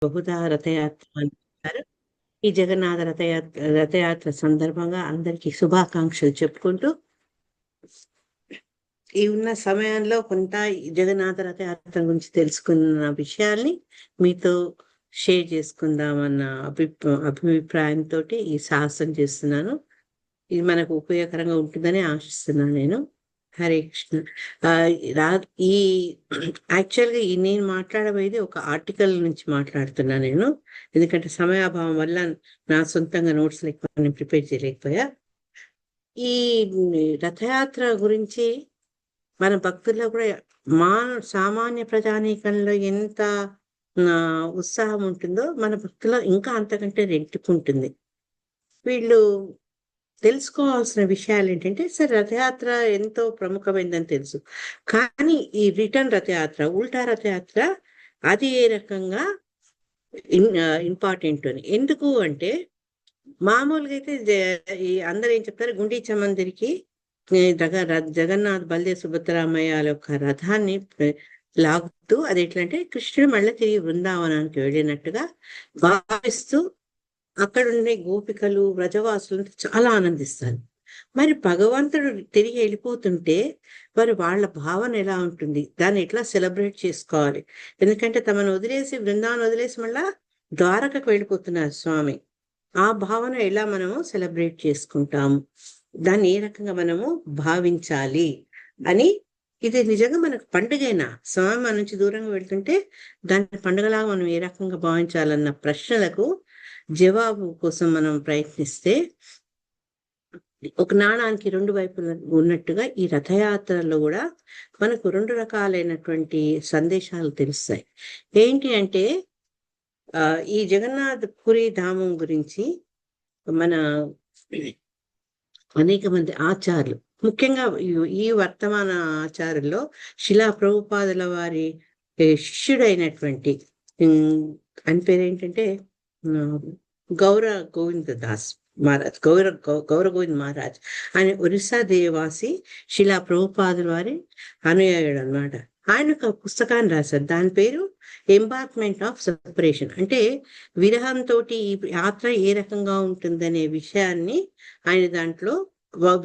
బహుధా రథయాత్ర అని చెప్తారు. ఈ జగన్నాథ రథయాత్ర సందర్భంగా అందరికీ శుభాకాంక్షలు చెప్పుకుంటూ, ఈ ఉన్న సమయంలో కొంత ఈ జగన్నాథ రథయాత్ర గురించి తెలుసుకున్న విషయాల్ని మీతో షేర్ చేసుకుందామన్న అభిప్రాయంతో ఈ సాహసం చేస్తున్నాను. ఇది మనకు ఉపయోగకరంగా ఉంటుందని ఆశిస్తున్నాను నేను. హరే కృష్ణ. ఆ, ఈ యాక్చువల్గా నేను మాట్లాడబోయేది ఒక ఆర్టికల్ నుంచి మాట్లాడుతున్నా నేను. ఎందుకంటే సమయాభావం వల్ల నా సొంతంగా నోట్స్ లేకపోతే నేను ప్రిపేర్ చేయలేకపోయా. ఈ రథయాత్ర గురించి మన భక్తుల్లో కూడా మా సామాన్య ప్రజానీకంలో ఎంత ఉత్సాహం ఉంటుందో మన భక్తుల్లో ఇంకా అంతకంటే రెట్టింపుంటుంది. వీళ్ళు తెలుసుకోవాల్సిన విషయాలు ఏంటంటే, సరే రథయాత్ర ఎంతో ప్రముఖమైందని తెలుసు, కానీ ఈ రిటర్న్ రథయాత్ర, ఉల్టా రథయాత్ర, అది ఏ రకంగా ఇంపార్టెంట్ అని. ఎందుకు అంటే మామూలుగా అయితే ఈ అందరు ఏం చెప్తారు, గుండీచా మందిరికి జగన్నాథ్ బల్దేవ్ సుభద్రామయ్య యొక్క రథాన్ని లాగుతూ అది ఎట్లంటే కృష్ణుడు మళ్ళీ తిరిగి బృందావనానికి వెళ్ళినట్టుగా భావిస్తూ అక్కడ ఉండే గోపికలు వ్రజవాసులు చాలా ఆనందిస్తారు. మరి భగవంతుడు తిరిగి వెళ్ళిపోతుంటే మరి వాళ్ళ భావన ఎలా ఉంటుంది, దాన్ని ఎట్లా సెలబ్రేట్ చేసుకోవాలి? ఎందుకంటే తమను వదిలేసి, బృందావనం వదిలేసి మళ్ళా ద్వారకకు వెళ్ళిపోతున్నారు స్వామి. ఆ భావన ఎలా మనము సెలబ్రేట్ చేసుకుంటాము, దాన్ని ఏ రకంగా మనము భావించాలి అని. ఇది నిజంగా మనకు పండుగైనా, స్వామి మన నుంచి దూరంగా వెళ్తుంటే దాన్ని పండుగలాగా మనం ఏ రకంగా భావించాలన్న ప్రశ్నలకు జవాబు కోసం మనం ప్రయత్నిస్తే, ఒక నాణానికి రెండు వైపులు ఉన్నట్టుగా ఈ రథయాత్రలో కూడా మనకు రెండు రకాలైనటువంటి సందేశాలు తెలుస్తాయి. ఏంటి అంటే, ఈ జగన్నాథ్ పురి ధామం గురించి మన అనేక మంది ఆచార్యులు, ముఖ్యంగా ఈ వర్తమాన ఆచార్యుల్లో శిలా ప్రభుపాదుల వారి శిష్యుడైనటువంటి అని పేరు ఏంటంటే గౌర గోవింద దాస్ మహారాజ్, గౌర గోవింద్ మహారాజ్. ఆయన ఒరిస్సా దేవాసి, శిలా ప్రభుపాదుల వారి అనుయాయుడు అనమాట. ఆయన ఒక పుస్తకాన్ని రాశారు, దాని పేరు ఎంబార్క్మెంట్ ఆఫ్ సెపరేషన్. అంటే విరహంతో ఈ యాత్ర ఏ రకంగా ఉంటుందనే విషయాన్ని ఆయన దాంట్లో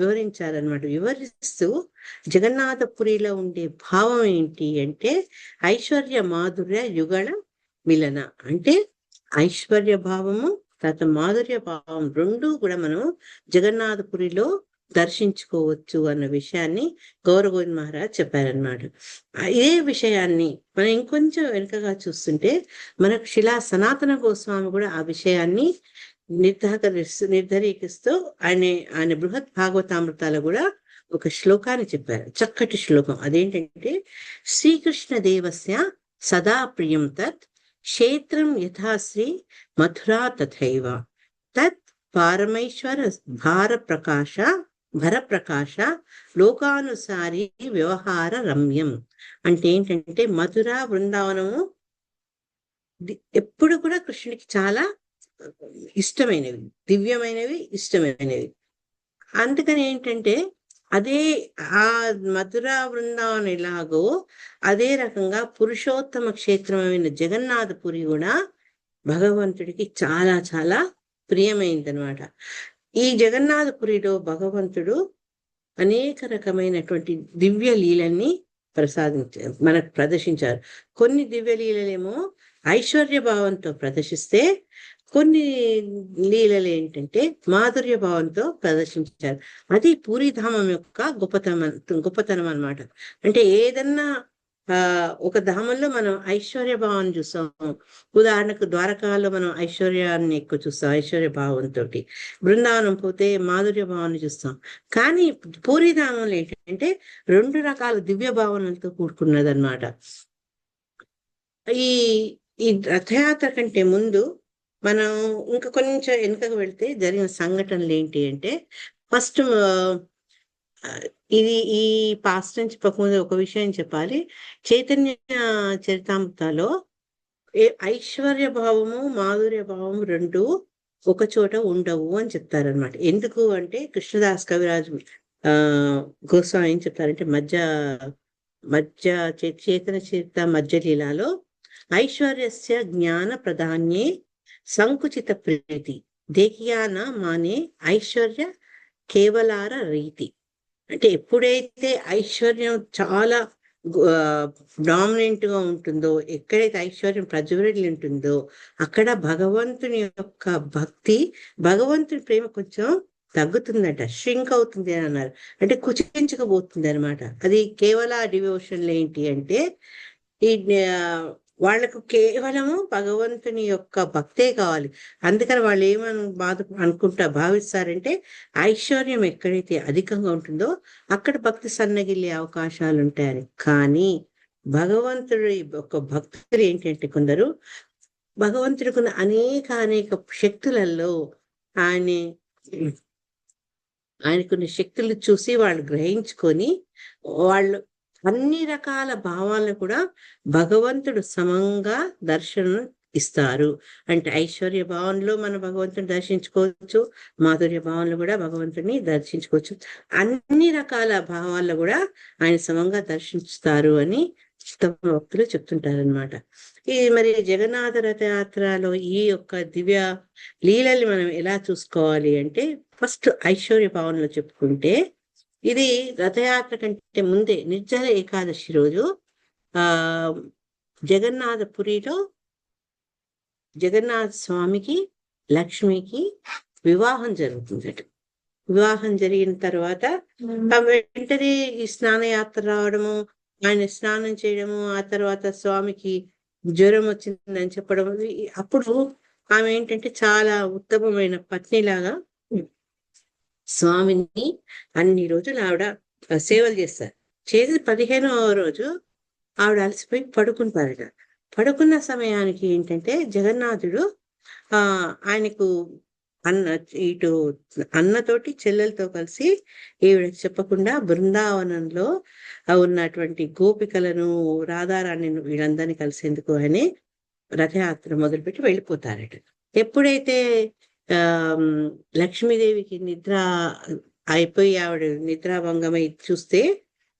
వివరించారనమాట. వివరిస్తూ జగన్నాథపురిలో ఉండే భావం ఏంటి అంటే, ఐశ్వర్య మాధుర్య యుగళ మిలన. అంటే ఐశ్వర్య భావము తర్వాత మాధుర్య భావం రెండూ కూడా మనం జగన్నాథపురిలో దర్శించుకోవచ్చు అన్న విషయాన్ని గౌర గోవింద్ మహారాజ్ చెప్పారనమాట. ఇదే విషయాన్ని మనం ఇంకొంచెం వెనుకగా చూస్తుంటే మనకు శిలా సనాతన గోస్వామి కూడా ఆ విషయాన్ని నిర్ధారిస్తూ ఆయన బృహత్ భాగవతామృతాలు కూడా ఒక శ్లోకాన్ని చెప్పారు, చక్కటి శ్లోకం. అదేంటంటే, శ్రీకృష్ణ దేవస్య సదా ప్రియం తత్ క్షేత్రం యథాశ్రీ మథురా తథైవ తత్ పారమైశ్వర భరప్రకాశ లోకానుసారి వ్యవహార రమ్యం. అంటే ఏంటంటే, మధుర బృందావనము ఎప్పుడు కూడా కృష్ణుడికి చాలా ఇష్టమైనవి, దివ్యమైనవి, ఇష్టమైనవి. అందుకని ఏంటంటే, అదే ఆ మధుర బృందావనం ఎలాగో అదే రకంగా పురుషోత్తమ క్షేత్రమైన జగన్నాథపురి కూడా భగవంతుడికి చాలా చాలా ప్రియమైందనమాట. ఈ జగన్నాథపురిలో భగవంతుడు అనేక రకమైనటువంటి దివ్య లీలల్ని మనకు ప్రదర్శించారు. కొన్ని దివ్య లీలలేమో ఐశ్వర్య భావంతో ప్రదర్శిస్తే, కొన్ని లీలలు ఏంటంటే మాధుర్య భావంతో ప్రదర్శించారు. అది పూరిధామం యొక్క గొప్పతనం అనమాట. అంటే ఏదన్నా ఒక ధామంలో మనం ఐశ్వర్య భావాన్ని చూస్తాం. ఉదాహరణకు ద్వారకాలో మనం ఐశ్వర్యాన్ని ఎక్కువ చూస్తాం, ఐశ్వర్య భావంతో. బృందావనం పోతే మాధుర్య భావాన్ని చూస్తాం. కానీ పూరిధామంలో ఏంటంటే రెండు రకాల దివ్య భావనలతో కూడుకున్నదన్నమాట. ఈ ఈ రథయాత్ర కంటే ముందు మనం ఇంకా కొంచెం వెనుకకు వెళ్తే జరిగిన సంఘటనలు ఏంటి అంటే, ఫస్ట్ ఈ పాస్ట్ నుంచి చెప్పకముందు ఒక విషయం చెప్పాలి. చైతన్య చరితామృతలో ఐశ్వర్య భావము మాధుర్య భావము రెండు ఒక చోట ఉండవు అని చెప్తారనమాట. ఎందుకు అంటే, కృష్ణదాస్ కవిరాజు గోస్వామి ఏం చెప్తారంటే, చైతన్య చరిత మధ్య లీలాలో ఐశ్వర్యస్య జ్ఞాన ప్రధాన్యే సంకుచిత ప్రీతి దేకియాన మానే ఐశ్వర్య కేవలార రీతి. అంటే ఎప్పుడైతే ఐశ్వర్యం చాలా డామినెంట్ గా ఉంటుందో, ఎక్కడైతే ఐశ్వర్యం ప్రజ్వరిల్లి ఉంటుందో అక్కడ భగవంతుని యొక్క భక్తి, భగవంతుని ప్రేమ కొంచెం తగ్గుతుందట, ష్రింక్ అవుతుంది అని అన్నారు. అంటే కుచించకపోతుంది అనమాట. అది కేవల డివోషన్లు ఏంటి అంటే ఈ వాళ్ళకు కేవలము భగవంతుని యొక్క భక్తే కావాలి. అందుకని వాళ్ళు ఏమని భావిస్తారంటే ఐశ్వర్యం ఎక్కడైతే అధికంగా ఉంటుందో అక్కడ భక్తి సన్నగిల్లే అవకాశాలు ఉంటాయని. కానీ భగవంతుడి యొక్క భక్తులు ఏంటంటే కొందరు భగవంతుడికి అనేక శక్తులలో ఆయనకున్న శక్తులు చూసి వాళ్ళు గ్రహించుకొని వాళ్ళు అన్ని రకాల భావాలను కూడా భగవంతుడు సమంగా దర్శనం ఇస్తారు. అంటే ఐశ్వర్య భావంలో మన భగవంతుని దర్శించుకోవచ్చు, మాధుర్య భావంలో కూడా భగవంతుని దర్శించుకోవచ్చు. అన్ని రకాల భావాల్లో కూడా ఆయన సమంగా దర్శిస్తారు అని ఉత్తమ భక్తులు చెప్తుంటారనమాట. ఈ మరి జగన్నాథ రథయాత్రలో ఈ యొక్క దివ్య లీలల్ని మనం ఎలా చూసుకోవాలి అంటే ఫస్ట్ ఐశ్వర్య భావంలో చెప్పుకుంటే ఇది రథయాత్ర కంటే ముందే నిర్జల ఏకాదశి రోజు జగన్నాథపురిలో జగన్నాథ స్వామికి లక్ష్మికి వివాహం జరుగుతుందట. వివాహం జరిగిన తర్వాత వెంటనే ఈ స్నానయాత్ర రావడము, ఆయన స్నానం చేయడము, ఆ తర్వాత స్వామికి జ్వరం వచ్చిందని చెప్పడం. అప్పుడు ఆమె ఏంటంటే చాలా ఉత్తమమైన పత్నిలాగా స్వామిని అన్ని రోజులు ఆవిడ సేవలు చేస్తారు. చేసి 15వ రోజు ఆవిడ అలసిపోయి పడుకుంటారట. పడుకున్న సమయానికి ఏంటంటే జగన్నాథుడు ఆయనకు ఇటు అన్నతోటి చెల్లెలతో కలిసి ఈవిడ చెప్పకుండా బృందావనంలో ఉన్నటువంటి గోపికలను, రాధారాణి వీళ్ళందరినీ కలిసేందుకు అని రథయాత్ర మొదలుపెట్టి వెళ్ళిపోతారట. ఎప్పుడైతే లక్ష్మీదేవికి నిద్ర అయిపోయి ఆవిడ నిద్రాభంగమై చూస్తే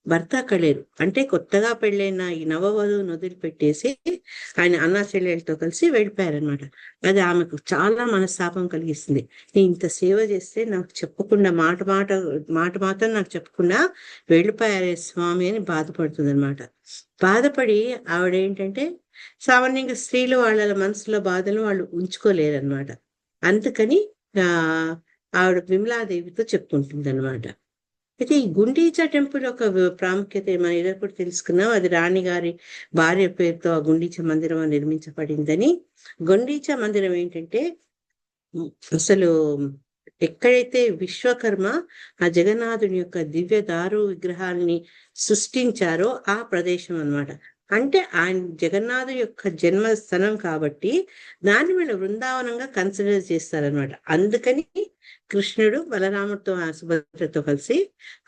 భర్త అక్కడ లేరు. అంటే కొత్తగా పెళ్ళైన ఈ నవవధువును వదిలిపెట్టేసి ఆయన అన్నా చెల్లెలతో కలిసి వెళ్ళిపోయారనమాట. అది ఆమెకు చాలా మనస్తాపం కలిగిస్తుంది. నేను ఇంత సేవ చేస్తే నాకు చెప్పకుండా మాట మాత్రం నాకు చెప్పకుండా వెళ్ళిపోయారే స్వామి అని బాధపడుతుంది అనమాట. బాధపడి ఆవిడ ఏంటంటే సామాన్యంగా స్త్రీలు వాళ్ళ మనసులో బాధలు వాళ్ళు ఉంచుకోలేరనమాట. అందుకని ఆవిడ విమలాదేవితో చెప్పుకుంటుంది అనమాట. అయితే ఈ గుండీచా టెంపుల్ యొక్క ప్రాముఖ్యత మనం కూడా తెలుసుకున్నాం. అది రాణి గారి భార్య పేరుతో ఆ గుండీచా మందిరం నిర్మించబడిందని. గుండీచా మందిరం ఏంటంటే అసలు ఎక్కడైతే విశ్వకర్మ ఆ జగన్నాథుని యొక్క దివ్య దారు విగ్రహాలని సృష్టించారో ఆ ప్రదేశం అన్నమాట. అంటే ఆయన జగన్నాథు యొక్క జన్మస్థలం కాబట్టి దాన్ని వీళ్ళు బృందావనంగా కన్సిడర్ చేస్తారనమాట. అందుకని కృష్ణుడు బలరాముడితో సుభద్రతో కలిసి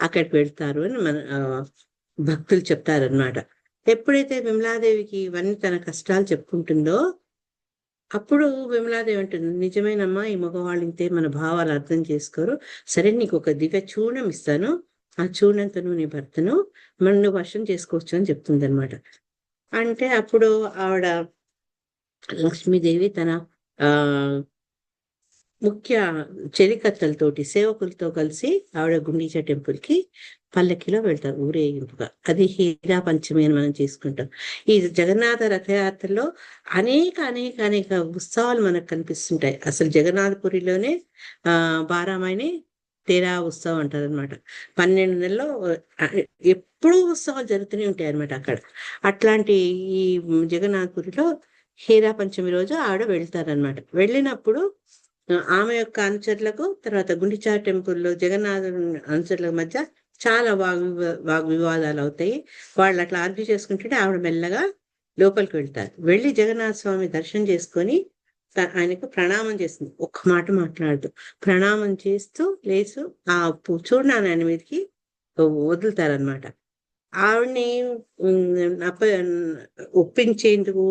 అక్కడికి వెళ్తారు అని మన భక్తులు చెప్తారనమాట. ఎప్పుడైతే విమలాదేవికి ఇవన్నీ తన కష్టాలు చెప్పుకుంటుందో అప్పుడు విమలాదేవి అంటుంది, నిజమేనమ్మా, ఈ మగవాళ్ళు ఇంతే మన భావాలు అర్థం చేసుకోరు. సరే, నీకు ఒక దివ్య చూర్ణం ఇస్తాను, ఆ చూర్ణంతో నీ భర్తను నువ్వు వశం చేసుకోవచ్చు అని చెప్తుంది అనమాట. అంటే అప్పుడు ఆవిడ లక్ష్మీదేవి తన ముఖ్య చెలికత్తలతోటి సేవకులతో కలిసి ఆవిడ గుండీచా టెంపుల్ కి పల్లకిలో వెళ్తారు ఊరేగింపుగా. అది హీరా పంచమి అని మనం చేసుకుంటాం. ఈ జగన్నాథ రథయాత్రలో అనేక ఉత్సవాలు మనకు కనిపిస్తుంటాయి. అసలు జగన్నాథపురిలోనే బారామాయిని తేరా ఉత్సవం అంటారు అనమాట. 12 నెలల్లో ఎప్పుడూ ఉత్సవాలు జరుగుతూనే ఉంటాయి అనమాట అక్కడ. అట్లాంటి ఈ జగన్నాథపురిలో హీరా పంచమి రోజు ఆవిడ వెళ్తారనమాట. వెళ్ళినప్పుడు ఆమె యొక్క అనుచరులకు, తర్వాత గుండీచా టెంపుల్లో జగన్నాథ అనుచరుల మధ్య చాలా వాగ్వివాదాలు అవుతాయి. వాళ్ళు అట్లా ఆర్గ్యూ చేసుకుంటుంటే ఆవిడ మెల్లగా లోపలికి వెళ్తారు. వెళ్ళి జగన్నాథ స్వామి దర్శనం చేసుకొని ఆయనకు ప్రణామం చేస్తుంది. ఒక్క మాట మాట్లాడుతూ ప్రణామం చేస్తూ లేసు ఆ చూర్ణాన్ని ఆయన మీదకి వదులుతారనమాట. ఆవిడ్ని ఒప్పించేందుకు,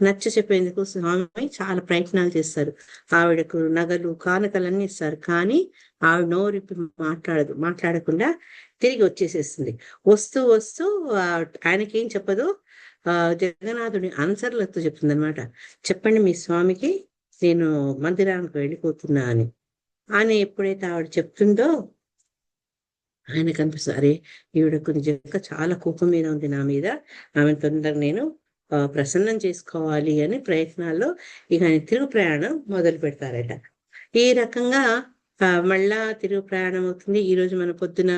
నచ్చ చెప్పేందుకు స్వామి చాలా ప్రయత్నాలు చేస్తారు. ఆవిడకు నగలు, కానుకలన్నీ ఇస్తారు. కానీ ఆవిడ నోరిప్పి మాట్లాడకుండా తిరిగి వచ్చేసేస్తుంది. వస్తూ ఆయనకేం చెప్పదు. జగన్నాథుడి అనుచరులతో చెప్తుంది అనమాట. చెప్పండి మీ స్వామికి నేను మందిరానికి వెళ్ళిపోతున్నా అని ఎప్పుడైతే ఆవిడ చెప్తుందో ఆయన కనిపిస్తుంది. అరే, ఈవిడకు నిజంగా చాలా కోపం మీద ఉంది నా మీద, ఆమె తొందరగా నేను ప్రసన్నం చేసుకోవాలి అని ప్రయత్నాల్లో ఇక ఆయన తిరుగు ప్రయాణం మొదలు పెడతారట. ఈ రకంగా మళ్ళా తిరుగు ప్రయాణం అవుతుంది. ఈ రోజు మన పొద్దున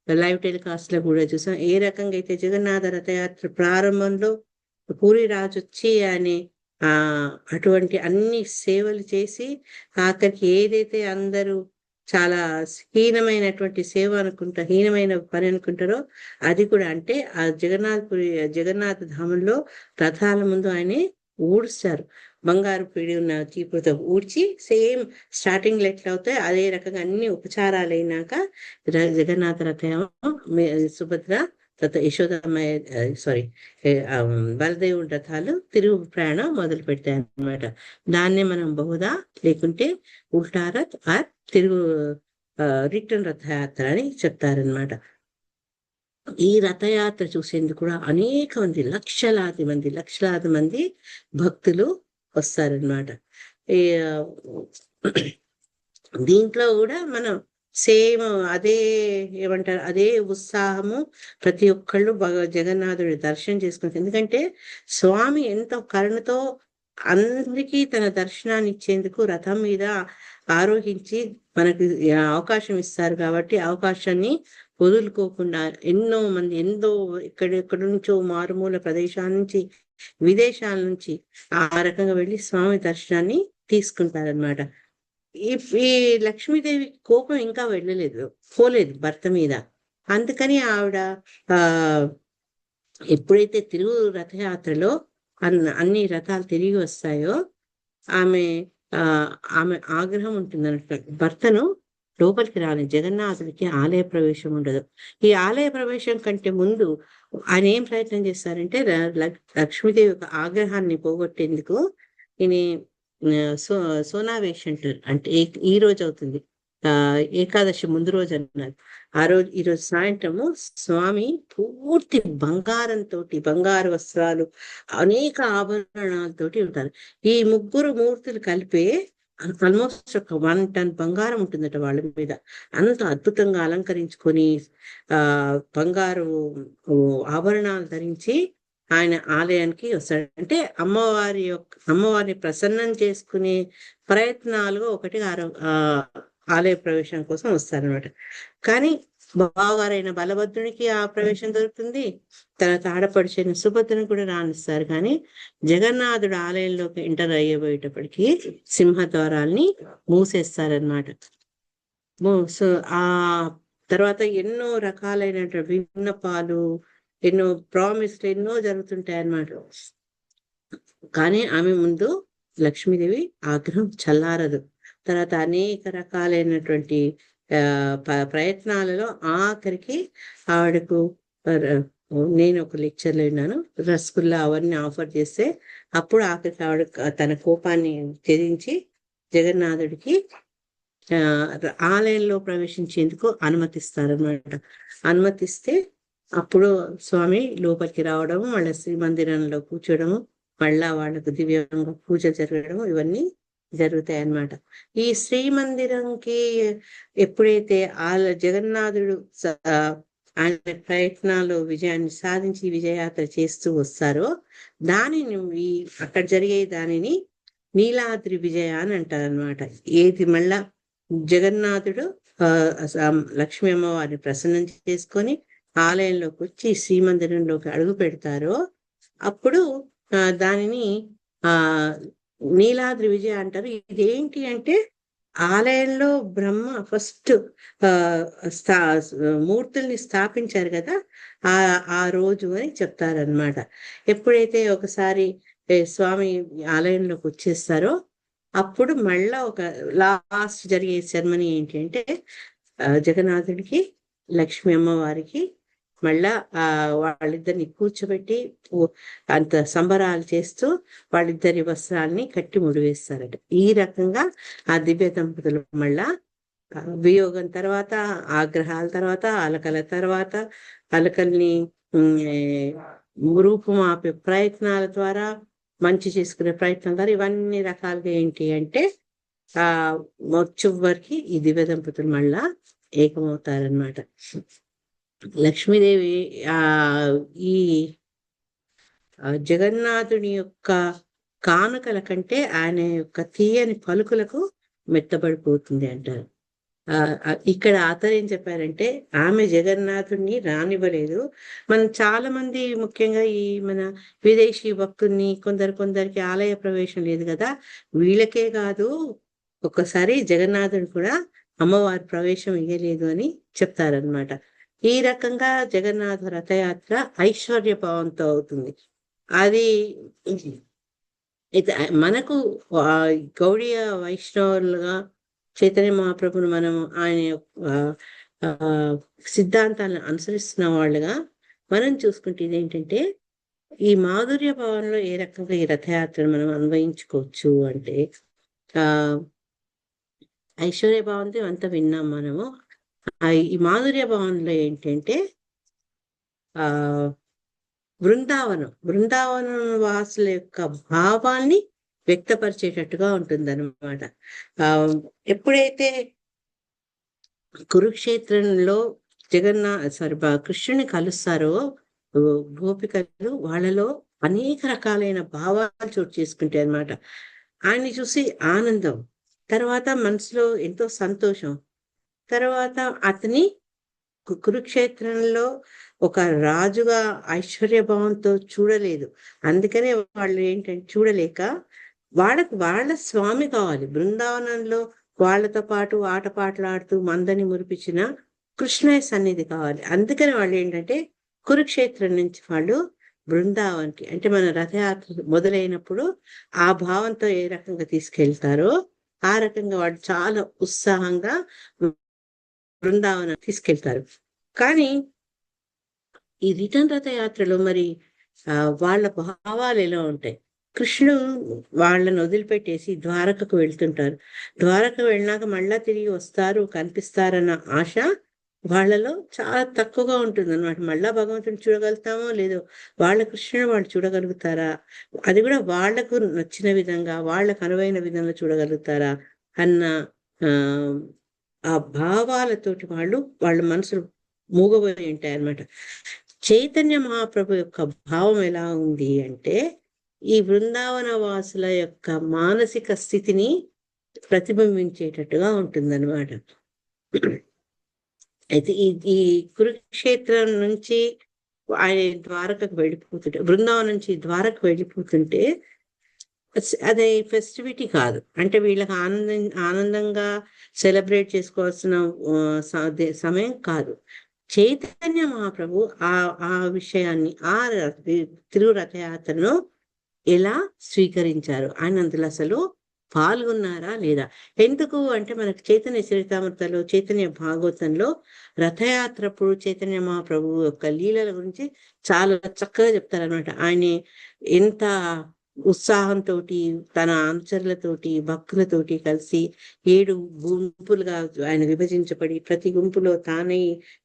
లైవ్ టెలికాస్ట్ లో కూడా చూసాం ఏ రకంగా అయితే జగన్నాథ రథయాత్ర ప్రారంభంలో పూరి రాజు వచ్చి ఆయన అటువంటి అన్ని సేవలు చేసి ఆఖరికి ఏదైతే అందరూ చాలా హీనమైనటువంటి సేవ హీనమైన పని అనుకుంటారో అది కూడా, అంటే ఆ జగన్నాథ ధామంలో రథాల ముందు ఆయన ఊడ్చారు. బంగారు పిడి ఉన్న చీపురుతో ఊడ్చి సేమ్ స్టార్టింగ్ లో ఎట్లా అవుతాయి అదే రకంగా అన్ని ఉపచారాలు అయినాక జగన్నాథ రథం సుభద్ర యశోదమ్మయ్య సారీ బలదేవుడి రథాలు తిరుగు ప్రయాణం మొదలు పెడతాయి అన్నమాట. దాన్నే మనం బహుదా లేకుంటే ఉల్టా రథ్ ఆర్ తిరుగు రిటర్న్ రథయాత్ర అని చెప్తారనమాట. ఈ రథయాత్ర చూసేందుకు కూడా అనేక మంది లక్షలాది మంది భక్తులు వస్తారనమాట. ఈ దీంట్లో కూడా మనం సేమ్ అదే ఏమంటారు అదే ఉత్సాహము ప్రతి ఒక్కళ్ళు జగన్నాథుడి దర్శనం చేసుకుంటారు. ఎందుకంటే స్వామి ఎంతో కరుణతో అందరికీ తన దర్శనాన్ని ఇచ్చేందుకు రథం మీద ఆరోహించి మనకి అవకాశం ఇస్తారు కాబట్టి అవకాశాన్ని వదులుకోకుండా ఎంతో ఎక్కడెక్కడి నుంచో మారుమూల ప్రదేశాల నుంచి విదేశాల నుంచి ఆ రకంగా వెళ్ళి స్వామి దర్శనాన్ని తీసుకుంటారనమాట. ఈ లక్ష్మీదేవి కోపం ఇంకా పోలేదు భర్త మీద. అందుకని ఆవిడ ఎప్పుడైతే తిరుగు రథయాత్రలో అన్ని రథాలు తిరిగి వస్తాయో ఆమె ఆగ్రహం ఉంటుందన్నట్టు. భర్తను లోపలికి రాని జగన్నాథుడికి ఆలయ ప్రవేశం ఉండదు. ఈ ఆలయ ప్రవేశం కంటే ముందు ఆయన ఏం ప్రయత్నం చేస్తారంటే లక్ష్మీదేవి యొక్క ఆగ్రహాన్ని పోగొట్టేందుకు ఈయన సోనావేష్ అంటారు. అంటే ఈ రోజు అవుతుంది ఏకాదశి ముందు రోజు అన్నారు. ఈ రోజు సాయంత్రము స్వామి పూర్తి బంగారు వస్త్రాలు అనేక ఆభరణాలతోటి ఉంటారు. ఈ ముగ్గురు మూర్తులు కలిపే ఆల్మోస్ట్ ఒక 1 టన్ బంగారం ఉంటుందట వాళ్ళ మీద. అంత అద్భుతంగా అలంకరించుకొని బంగారు ఆభరణాలు ధరించి ఆయన ఆలయానికి వస్తాడు. అంటే అమ్మవారిని ప్రసన్నం చేసుకునే ప్రయత్నాలు ఒకటి ఆలయ ప్రవేశం కోసం వస్తారనమాట. కానీ బావగారైన బలభద్రునికి ఆ ప్రవేశం దొరుకుతుంది. తర్వాత ఆడపడిచిన సుభద్రను కూడా రానిస్తారు. కానీ జగన్నాథుడు ఆలయంలోకి ఎంటర్ అయ్యబోయేటప్పటికి సింహద్వారాల్ని మూసేస్తారనమాట. సో ఆ తర్వాత ఎన్నో రకాలైనటువంటి విన్నపాలు, ఎన్నో ప్రామిస్లు ఎన్నో జరుగుతుంటాయి అన్నమాట. కానీ ఆమె ముందు లక్ష్మీదేవి ఆగ్రహం చల్లారదు. తర్వాత అనేక రకాలైనటువంటి ప్రయత్నాలలో ఆఖరికి ఆవిడకు నేను ఒక లెక్చర్లో విన్నాను, రసగుల్లా అవన్నీ ఆఫర్ చేస్తే అప్పుడు ఆఖరికి ఆవిడ తన కోపాన్ని త్యజించి జగన్నాథుడికి ఆలయంలో ప్రవేశించేందుకు అనుమతిస్తారనమాట. అనుమతిస్తే అప్పుడు స్వామి లోపలికి రావడము, వాళ్ళ శ్రీమందిరంలో కూర్చోవడము, మళ్ళా వాళ్ళకు దివ్యంగా పూజ జరగడము ఇవన్నీ జరుగుతాయి అన్నమాట. ఈ శ్రీమందిరంకి ఎప్పుడైతే జగన్నాథుడు ఆయన ప్రయత్నాలు విజయాన్ని సాధించి విజయయాత్ర చేస్తూ వస్తారో దానిని అక్కడ జరిగే దానిని నీలాద్రి విజయ అని అంటారనమాట. ఏది మళ్ళా జగన్నాథుడు లక్ష్మీ అమ్మవారిని ప్రసన్నం చేసుకొని ఆలయంలోకి వచ్చి శ్రీమందిరంలోకి అడుగు పెడతారో అప్పుడు దానిని నీలాద్రి విజయ అంటారు. ఇదేంటి అంటే ఆలయంలో బ్రహ్మ ఫస్ట్ మూర్తుల్ని స్థాపించారు కదా ఆ రోజు అని చెప్తారనమాట. ఎప్పుడైతే ఒకసారి స్వామి ఆలయంలోకి వచ్చేస్తారో అప్పుడు మళ్ళా ఒక లాస్ట్ జరిగే సెరమనీ ఏంటి అంటే జగన్నాథుడికి లక్ష్మీ అమ్మవారికి మళ్ళా వాళ్ళిద్దరిని కూర్చోబెట్టి అంత సంబరాలు చేస్తూ వాళ్ళిద్దరి వస్త్రాలని కట్టి ముడివేస్తారట. ఈ రకంగా ఆ దివ్య దంపతులు మళ్ళా వియోగం తర్వాత, ఆగ్రహాల తర్వాత, అలకల తర్వాత, అలకల్ని రూపుమాపే ప్రయత్నాల ద్వారా, మంచి చేసుకునే ప్రయత్నం ద్వారా ఇవన్నీ రకాలుగా ఏంటి అంటే ఆ చివరికి ఈ దివ్య దంపతులు మళ్ళా ఏకమవుతారనమాట. లక్ష్మీదేవి ఆ ఈ జగన్నాథుని యొక్క కానుకల కంటే ఆయన యొక్క తీయని పలుకులకు మెత్తబడిపోతుంది అంటారు. ఇక్కడ ఆతర్ ఏం చెప్పారంటే ఆమె జగన్నాథుడిని రానివ్వలేదు. మనం చాలా మంది ముఖ్యంగా ఈ మన విదేశీ భక్తుల్ని కొందరికి ఆలయ ప్రవేశం లేదు కదా, వీళ్ళకే కాదు ఒక్కసారి జగన్నాథుడు కూడా అమ్మవారి ప్రవేశం ఇయ్యలేదు అని చెప్తారనమాట. ఈ రకంగా జగన్నాథ రథయాత్ర ఐశ్వర్య భావంతో అవుతుంది. అది అయితే మనకు గౌడీయ వైష్ణవులుగా చైతన్య మహాప్రభుని మనం ఆయన సిద్ధాంతాలను అనుసరిస్తున్న వాళ్ళుగా మనం చూసుకుంటే ఇదేంటంటే ఈ మాధుర్య భావంలో ఏ రకంగా ఈ రథయాత్రను మనం అన్వయించుకోవచ్చు అంటే ఐశ్వర్య భావంతో అంతా విన్నాం మనము. ఈ మాధుర్య భావంలో ఏంటంటే బృందావనం వాసుల యొక్క భావాన్ని వ్యక్తపరిచేటట్టుగా ఉంటుందన్నమాట. ఎప్పుడైతే కురుక్షేత్రంలో కృష్ణుని కలుస్తారో గోపికలు, వాళ్ళలో అనేక రకాలైన భావాలు చోటు చేసుకుంటాయి అన్నమాట. ఆయన్ని చూసి ఆనందం, తర్వాత మనసులో ఎంతో సంతోషం, తర్వాత అతని కురుక్షేత్రంలో ఒక రాజుగా ఐశ్వర్యభావంతో చూడలేదు. అందుకనే వాళ్ళు ఏంటంటే చూడలేక వాళ్ళ స్వామి కావాలి. బృందావనంలో వాళ్ళతో పాటు ఆటపాటలాడుతూ మందని మురిపించిన కృష్ణయ్య సన్నిధి కావాలి. అందుకని వాళ్ళు ఏంటంటే కురుక్షేత్రం నుంచి వాళ్ళు బృందావన్కి, అంటే మన రథయాత్ర మొదలైనప్పుడు ఆ భావంతో ఏ రకంగా తీసుకెళ్తారో ఆ రకంగా వాళ్ళు చాలా ఉత్సాహంగా బృందావనం తీసుకెళ్తారు. కానీ ఈ రిటర్న్ రథయాత్రలో మరి వాళ్ళ భావాలు ఎలా ఉంటాయి? కృష్ణుడు వాళ్ళని వదిలిపెట్టేసి ద్వారకకు వెళ్తుంటారు. ద్వారకకు వెళ్ళినాక మళ్ళా తిరిగి వస్తారు, కనిపిస్తారన్న ఆశ వాళ్ళలో చాలా తక్కువగా ఉంటుంది అనమాట. మళ్ళా భగవంతుని చూడగలుగుతామో లేదో, వాళ్ళ కృష్ణుని వాళ్ళు చూడగలుగుతారా, అది కూడా వాళ్లకు నచ్చిన విధంగా వాళ్ళకు అనువైన విధంగా చూడగలుగుతారా అన్న ఆ భావాలతోటి వాళ్ళ మనసులు మూగబోయి ఉంటాయి అన్నమాట. చైతన్య మహాప్రభు యొక్క భావం ఎలా ఉంది అంటే ఈ బృందావన వాసుల యొక్క మానసిక స్థితిని ప్రతిబింబించేటట్టుగా ఉంటుందన్నమాట. అయితే ఈ కురుక్షేత్రం నుంచి ఆయన ద్వారకకు వెళ్ళిపోతుంటే, బృందావనం నుంచి ద్వారకకు వెళ్ళిపోతుంటే అదే ఫెస్టివిటీ కాదు. అంటే వీళ్ళకి ఆనందంగా సెలబ్రేట్ చేసుకోవాల్సిన సమయం కాదు. చైతన్య మహాప్రభు ఆ విషయాన్ని తిరుగు రథయాత్రను ఎలా స్వీకరించారు, ఆయన అందులో అసలు పాల్గొన్నారా లేదా? ఎందుకు అంటే మనకు చైతన్య చరితామృతలో, చైతన్య భాగవతంలో రథయాత్రప్పుడు చైతన్య మహాప్రభు యొక్క లీలల గురించి చాలా చక్కగా చెప్తారనమాట. ఆయన ఎంత ఉత్సాహంతో తన అనుచరులతోటి భక్తులతోటి కలిసి 7 గుంపులుగా ఆయన విభజించబడి ప్రతి గుంపులో తానే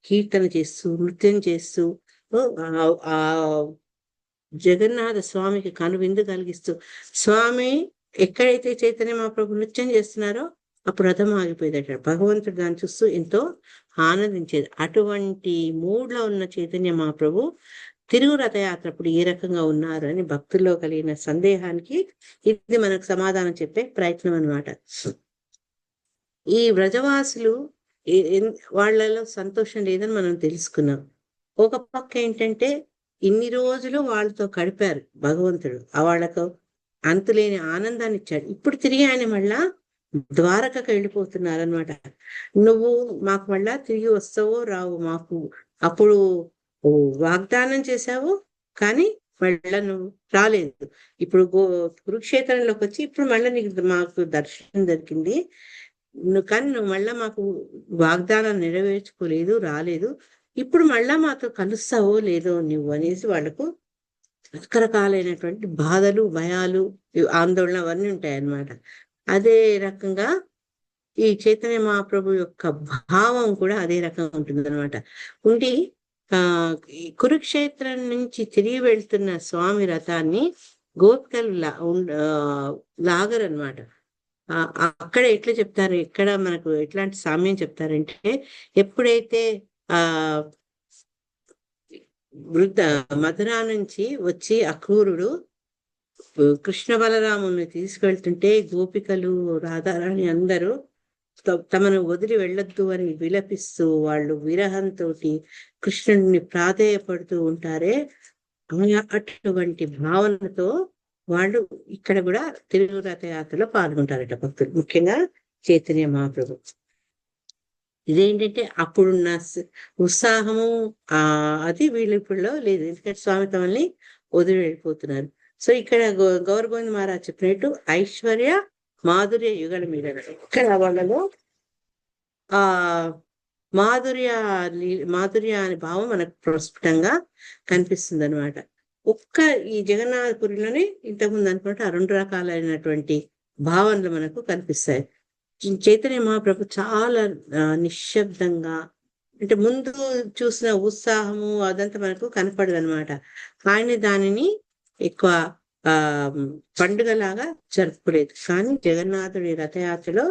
కీర్తన చేస్తూ నృత్యం చేస్తూ ఆ జగన్నాథ స్వామికి కనువిందు కలిగిస్తూ, స్వామి ఎక్కడైతే చైతన్య మహాప్రభు నృత్యం చేస్తున్నారో అప్పుడు రథం ఆగిపోయేదట. భగవంతుడు దాన్ని చూస్తూ ఎంతో ఆనందించేది. అటువంటి మూడ్లో ఉన్న చైతన్య మహాప్రభు తిరుగు రథయాత్ర అప్పుడు ఏ రకంగా ఉన్నారు అని భక్తుల్లో కలిగిన సందేహానికి ఇది మనకు సమాధానం చెప్పే ప్రయత్నం అన్నమాట. ఈ వ్రజవాసులు వాళ్ళలో సంతోషం లేదని మనం తెలుసుకున్నాం. ఒక పక్క ఏంటంటే ఇన్ని రోజులు వాళ్ళతో గడిపారు భగవంతుడు, వాళ్ళకు అంతులేని ఆనందాన్ని ఇచ్చాడు. ఇప్పుడు తిరిగి ఆయన మళ్ళా ద్వారకకు వెళ్ళిపోతున్నారనమాట. నువ్వు మాకు మళ్ళా తిరిగి వస్తావో రావు, మాకు అప్పుడు వాగ్దానం చేశావు కానీ మళ్ళా నువ్వు రాలేదు. ఇప్పుడు కురుక్షేత్రంలోకి వచ్చి ఇప్పుడు మళ్ళీ నీకు మాకు దర్శనం దొరికింది, కానీ నువ్వు మళ్ళా మాకు వాగ్దానం నెరవేర్చుకోలేదు, రాలేదు. ఇప్పుడు మళ్ళా మాతో కలుస్తావో లేదో నువ్వు అనేసి వాళ్ళకు రకరకాలైనటువంటి బాధలు, భయాలు, ఆందోళన అవన్నీ ఉంటాయన్నమాట. అదే రకంగా ఈ చైతన్య మహాప్రభు యొక్క భావం కూడా అదే రకంగా ఉంటుంది అనమాట. ఉండి ఆ ఈ కురుక్షేత్రం నుంచి తిరిగి వెళ్తున్న స్వామి రథాన్ని గోపికలు లాగరనమాట. అక్కడ ఎట్లా చెప్తారు, ఎక్కడ మనకు ఎట్లాంటి సామ్యం చెప్తారంటే, ఎప్పుడైతే ఆ వృద్ధ మధురా నుంచి వచ్చి అక్రూరుడు కృష్ణ బలరాముని తీసుకెళ్తుంటే గోపికలు రాధారాణి అందరూ తమను వదిలి వెళ్ళొద్దు అని విలపిస్తూ వాళ్ళు విరహంతో కృష్ణుడిని ప్రాధేయపడుతూ ఉంటారే, అటువంటి భావనతో వాళ్ళు ఇక్కడ కూడా తిరుగు రథయాత్రలో పాల్గొంటారట భక్తులు, ముఖ్యంగా చైతన్య మహాప్రభు. ఇదేంటంటే అప్పుడున్న ఉత్సాహము అది వీళ్ళు ఇప్పుడులో లేదు, ఎందుకంటే స్వామి తమల్ని వదిలి వెళ్ళిపోతున్నారు. సో ఇక్కడ గౌరగోవింద్ మహారాజ్ చెప్పినట్టు ఐశ్వర్య మాధుర్య యుగల మీద ఇక్కడ వాళ్ళలో ఆ మాధుర్య అనే భావం మనకు ప్రస్ఫుటంగా కనిపిస్తుంది అనమాట. ఒక్క ఈ జగన్నాథపురిలోనే ఇంతకుముందు అనుకుంటే ఆ 2 రకాలైనటువంటి భావనలు మనకు కనిపిస్తాయి. చైతన్య మహాప్రభు చాలా నిశ్శబ్దంగా, అంటే ముందు చూసిన ఉత్సాహము అదంతా మనకు కనపడదు అనమాట. ఆయన దానిని ఎక్కువ పండుగలాగా జరుపుకోలేదు. కానీ జగన్నాథుడి రథయాత్రలో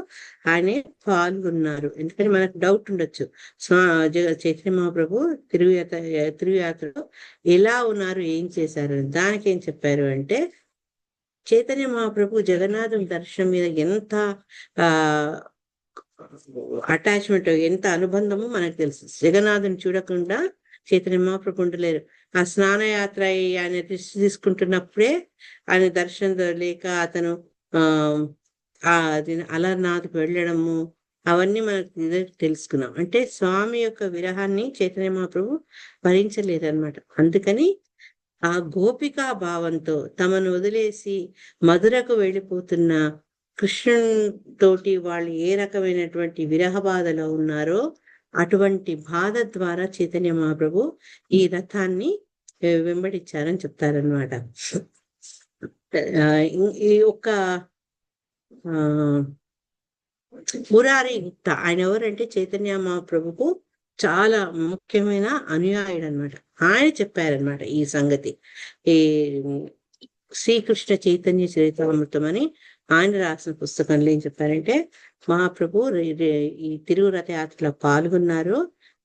ఆయన పాల్గొన్నారు. ఎందుకంటే మనకు డౌట్ ఉండొచ్చు, చైతన్య మహాప్రభు తిరుయాత్రలో ఎలా ఉన్నారు, ఏం చేశారు. దానికి ఏం చెప్పారు అంటే, చైతన్య మహాప్రభు జగన్నాథుని దర్శనం మీద ఎంత అటాచ్మెంట్, ఎంత అనుబంధమో మనకు తెలుసు. జగన్నాథుని చూడకుండా చైతన్య మహాప్రభు ఉండలేరు. ఆ స్నానయాత్ర ఆయన తీసుకుంటున్నప్పుడే ఆయన దర్శనం లేక అతను అలర్నాథ్కి వెళ్ళడము అవన్నీ మనకు తెలుసుకున్నాం. అంటే స్వామి యొక్క విరహాన్ని చైతన్య మహాప్రభు భరించలేరు అనమాట. అందుకని ఆ గోపికా భావంతో తమను వదిలేసి మధురకు వెళ్ళిపోతున్న కృష్ణునితోటి వాళ్ళు ఏ రకమైనటువంటి విరహ బాధలో ఉన్నారో అటువంటి బాధ ద్వారా చైతన్య మహాప్రభు ఈ రథాన్ని వెంబడించారని చెప్తారనమాట. ఈ ఒక్క మురారి గుప్తా ఆయన ఎవరంటే చైతన్య మహాప్రభుకు చాలా ముఖ్యమైన అనుయాయుడు అనమాట. ఆయన చెప్పారనమాట ఈ సంగతి. ఈ శ్రీకృష్ణ చైతన్య చరితామృతం అని ఆయన రాసిన పుస్తకంలో ఏం చెప్పారంటే, మహాప్రభు ఈ తిరుగు రథయాత్రలో పాల్గొన్నారు.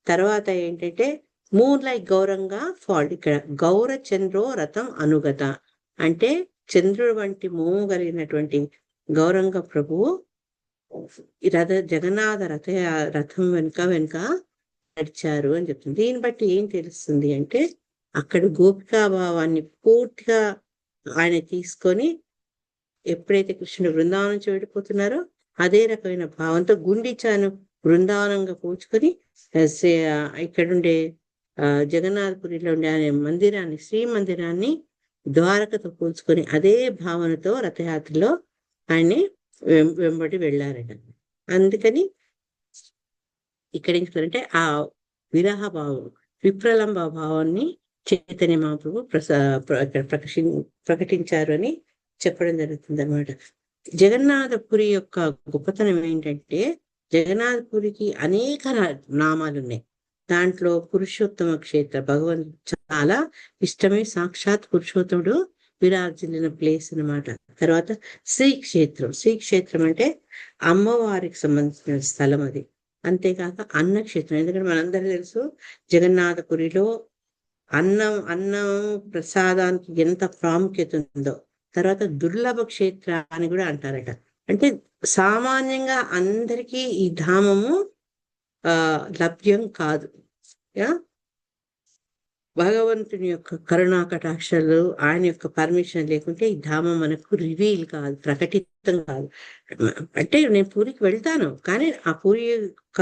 తర్వాత ఏంటంటే మూన్ లైక్ గౌరంగా ఫాల్ట్, ఇక్కడ గౌర చంద్రో రథం అనుగత అంటే చంద్రుడు వంటి మోము కలిగినటువంటి గౌరంగ ప్రభువు జగన్నాథ రథం వెనుక నడిచారు అని చెప్తుంది. దీన్ని బట్టి ఏం తెలుస్తుంది అంటే, అక్కడ గోపికాభావాన్ని పూర్తిగా ఆయన తీసుకొని ఎప్పుడైతే కృష్ణుడు బృందావనం నుంచి వెళ్ళిపోతున్నారో అదే రకమైన భావంతో గుండిచాను బృందావనంగా పూడ్చుకొని ఇక్కడుండే జగన్నాథపురిలో ఉండే ఆయన మందిరాన్ని, శ్రీ మందిరాన్ని ద్వారకతో పోల్చుకొని అదే భావనతో రథయాత్రలో ఆయన్ని వెంబడి వెళ్ళారట. అందుకని ఇక్కడ ఏం చెప్తారంటే ఆ విరహ భావం, విప్రలంబ భావాన్ని చైతన్య మహాప్రభు ప్రకటించారు అని చెప్పడం జరుగుతుంది అనమాట. జగన్నాథపురి యొక్క గొప్పతనం ఏంటంటే, జగన్నాథపురికి అనేక నామాలు ఉన్నాయి. దాంట్లో పురుషోత్తమ క్షేత్ర భగవంతుడు చాలా ఇష్టమే, సాక్షాత్ పురుషోత్తముడు విరాజిల్లిన ప్లేస్ అనమాట. తర్వాత శ్రీక్షేత్రం అంటే అమ్మవారికి సంబంధించిన స్థలం అది. అంతేకాక అన్నక్షేత్రం, ఎందుకంటే మనందరూ తెలుసు జగన్నాథపురిలో అన్నం ప్రసాదానికి ఎంత ప్రాముఖ్యత ఉందో. తర్వాత దుర్లభ క్షేత్ర అని కూడా అంటారట. అంటే సామాన్యంగా అందరికీ ఈ ధామము లభ్యం కాదు. భగవంతుని యొక్క కరుణా కటాక్షాలు, ఆయన యొక్క పర్మిషన్ లేకుంటే ఈ ధామం మనకు రివీల్ కాదు, ప్రకటితం కాదు. అంటే నేను పూరికి వెళ్తాను, కానీ ఆ పూరి యొక్క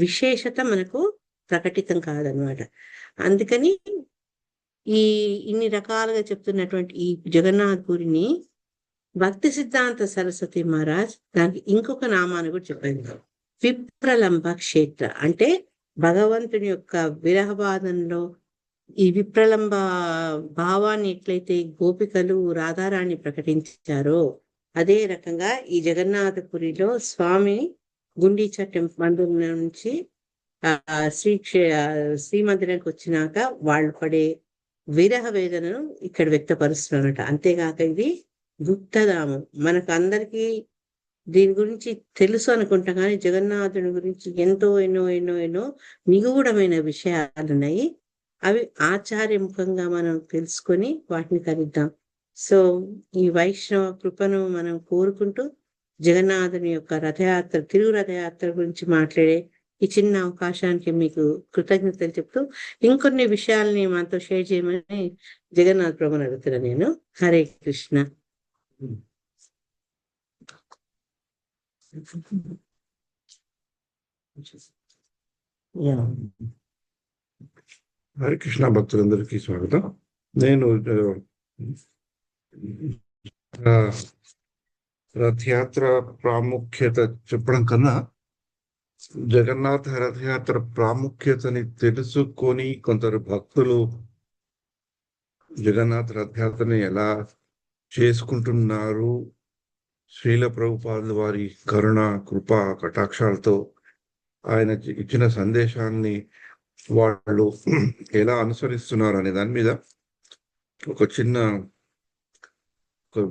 విశేషత మనకు ప్రకటితం కాదనమాట. అందుకని ఇన్ని రకాలుగా చెప్తున్నటువంటి ఈ జగన్నాథపురిని భక్తి సిద్ధాంత సరస్వతి మహారాజ్ దానికి ఇంకొక నామాన్ని కూడా చెప్పారు, విప్రలంబ క్షేత్ర. అంటే భగవంతుని యొక్క విరహబాధంలో ఈ విప్రలంబ భావాన్ని ఎట్లయితే గోపికలు రాధారాణి ప్రకటించారో అదే రకంగా ఈ జగన్నాథపురిలో స్వామి గుండీచా మందిరం నుంచి శ్రీమందిరానికి వచ్చినాక వాళ్ళు పడే విరహ వేదనను ఇక్కడ వ్యక్తపరుస్తున్నారట. అంతేగాక ఇది గుప్తధామం. మనకు అందరికీ దీని గురించి తెలుసు అనుకుంటాం, కానీ జగన్నాథుని గురించి ఎంతో ఎన్నో ఎన్నో ఎన్నో నిగూఢమైన విషయాలు ఉన్నాయి. అవి ఆచార్యముఖంగా మనం తెలుసుకొని వాటిని కలుద్దాం. సో ఈ వైష్ణవ కృపను మనం కోరుకుంటూ జగన్నాథుని యొక్క రథయాత్ర, తిరుగు రథయాత్ర గురించి మాట్లాడే ఈ చిన్న అవకాశానికి మీకు కృతజ్ఞతలు చెప్తూ ఇంకొన్ని విషయాల్ని మనతో షేర్ చేయమని జగన్నాథ్ ప్రభుని అడుగుతున్నా నేను. హరే కృష్ణ. హరే కృష్ణ భక్తులందరికీ స్వాగతం. నేను రథయాత్ర ప్రాముఖ్యత చెప్పడం కన్నా జగన్నాథ రథయాత్ర ప్రాముఖ్యతని తెలుసుకొని కొందరు భక్తులు జగన్నాథ రథయాత్రని ఎలా చేసుకుంటున్నారు, శ్రీల ప్రభుపాదుల వారి కరుణ కృప కటాక్షాలతో ఆయన ఇచ్చిన సందేశాన్ని వాళ్ళు ఎలా అనుసరిస్తున్నారు అనే దాని మీద ఒక చిన్న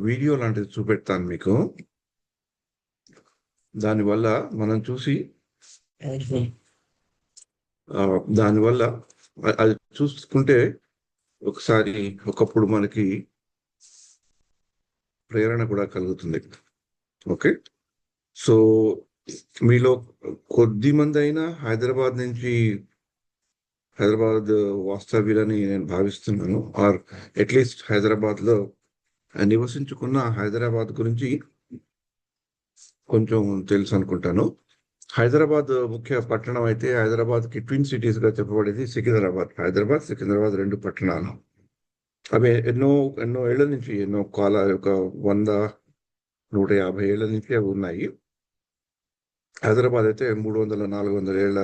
వీడియో లాంటిది చూపెడతాను మీకు. దానివల్ల మనం చూసి దానివల్ల అది చూసుకుంటే ఒకసారి ఒకప్పుడు మనకి ప్రేరణ కూడా కలుగుతుంది. ఓకే, సో మీలో కొద్ది మంది అయినా హైదరాబాద్ వాస్తవ్యులని నేను భావిస్తున్నాను, ఆర్ అట్లీస్ట్ హైదరాబాద్ లో నివసించుకున్న హైదరాబాద్ గురించి కొంచెం తెలుసు అనుకుంటాను. హైదరాబాద్ ముఖ్య పట్టణం అయితే హైదరాబాద్ కి ట్విన్ సిటీస్ గా చెప్పబడేది హైదరాబాద్ సికింద్రాబాద్ రెండు పట్టణాలు. అవి ఎన్నో ఏళ్ల నుంచి ఒక 100-150 ఏళ్ల నుంచి అవి ఉన్నాయి. హైదరాబాద్ అయితే 300-400 ఏళ్ల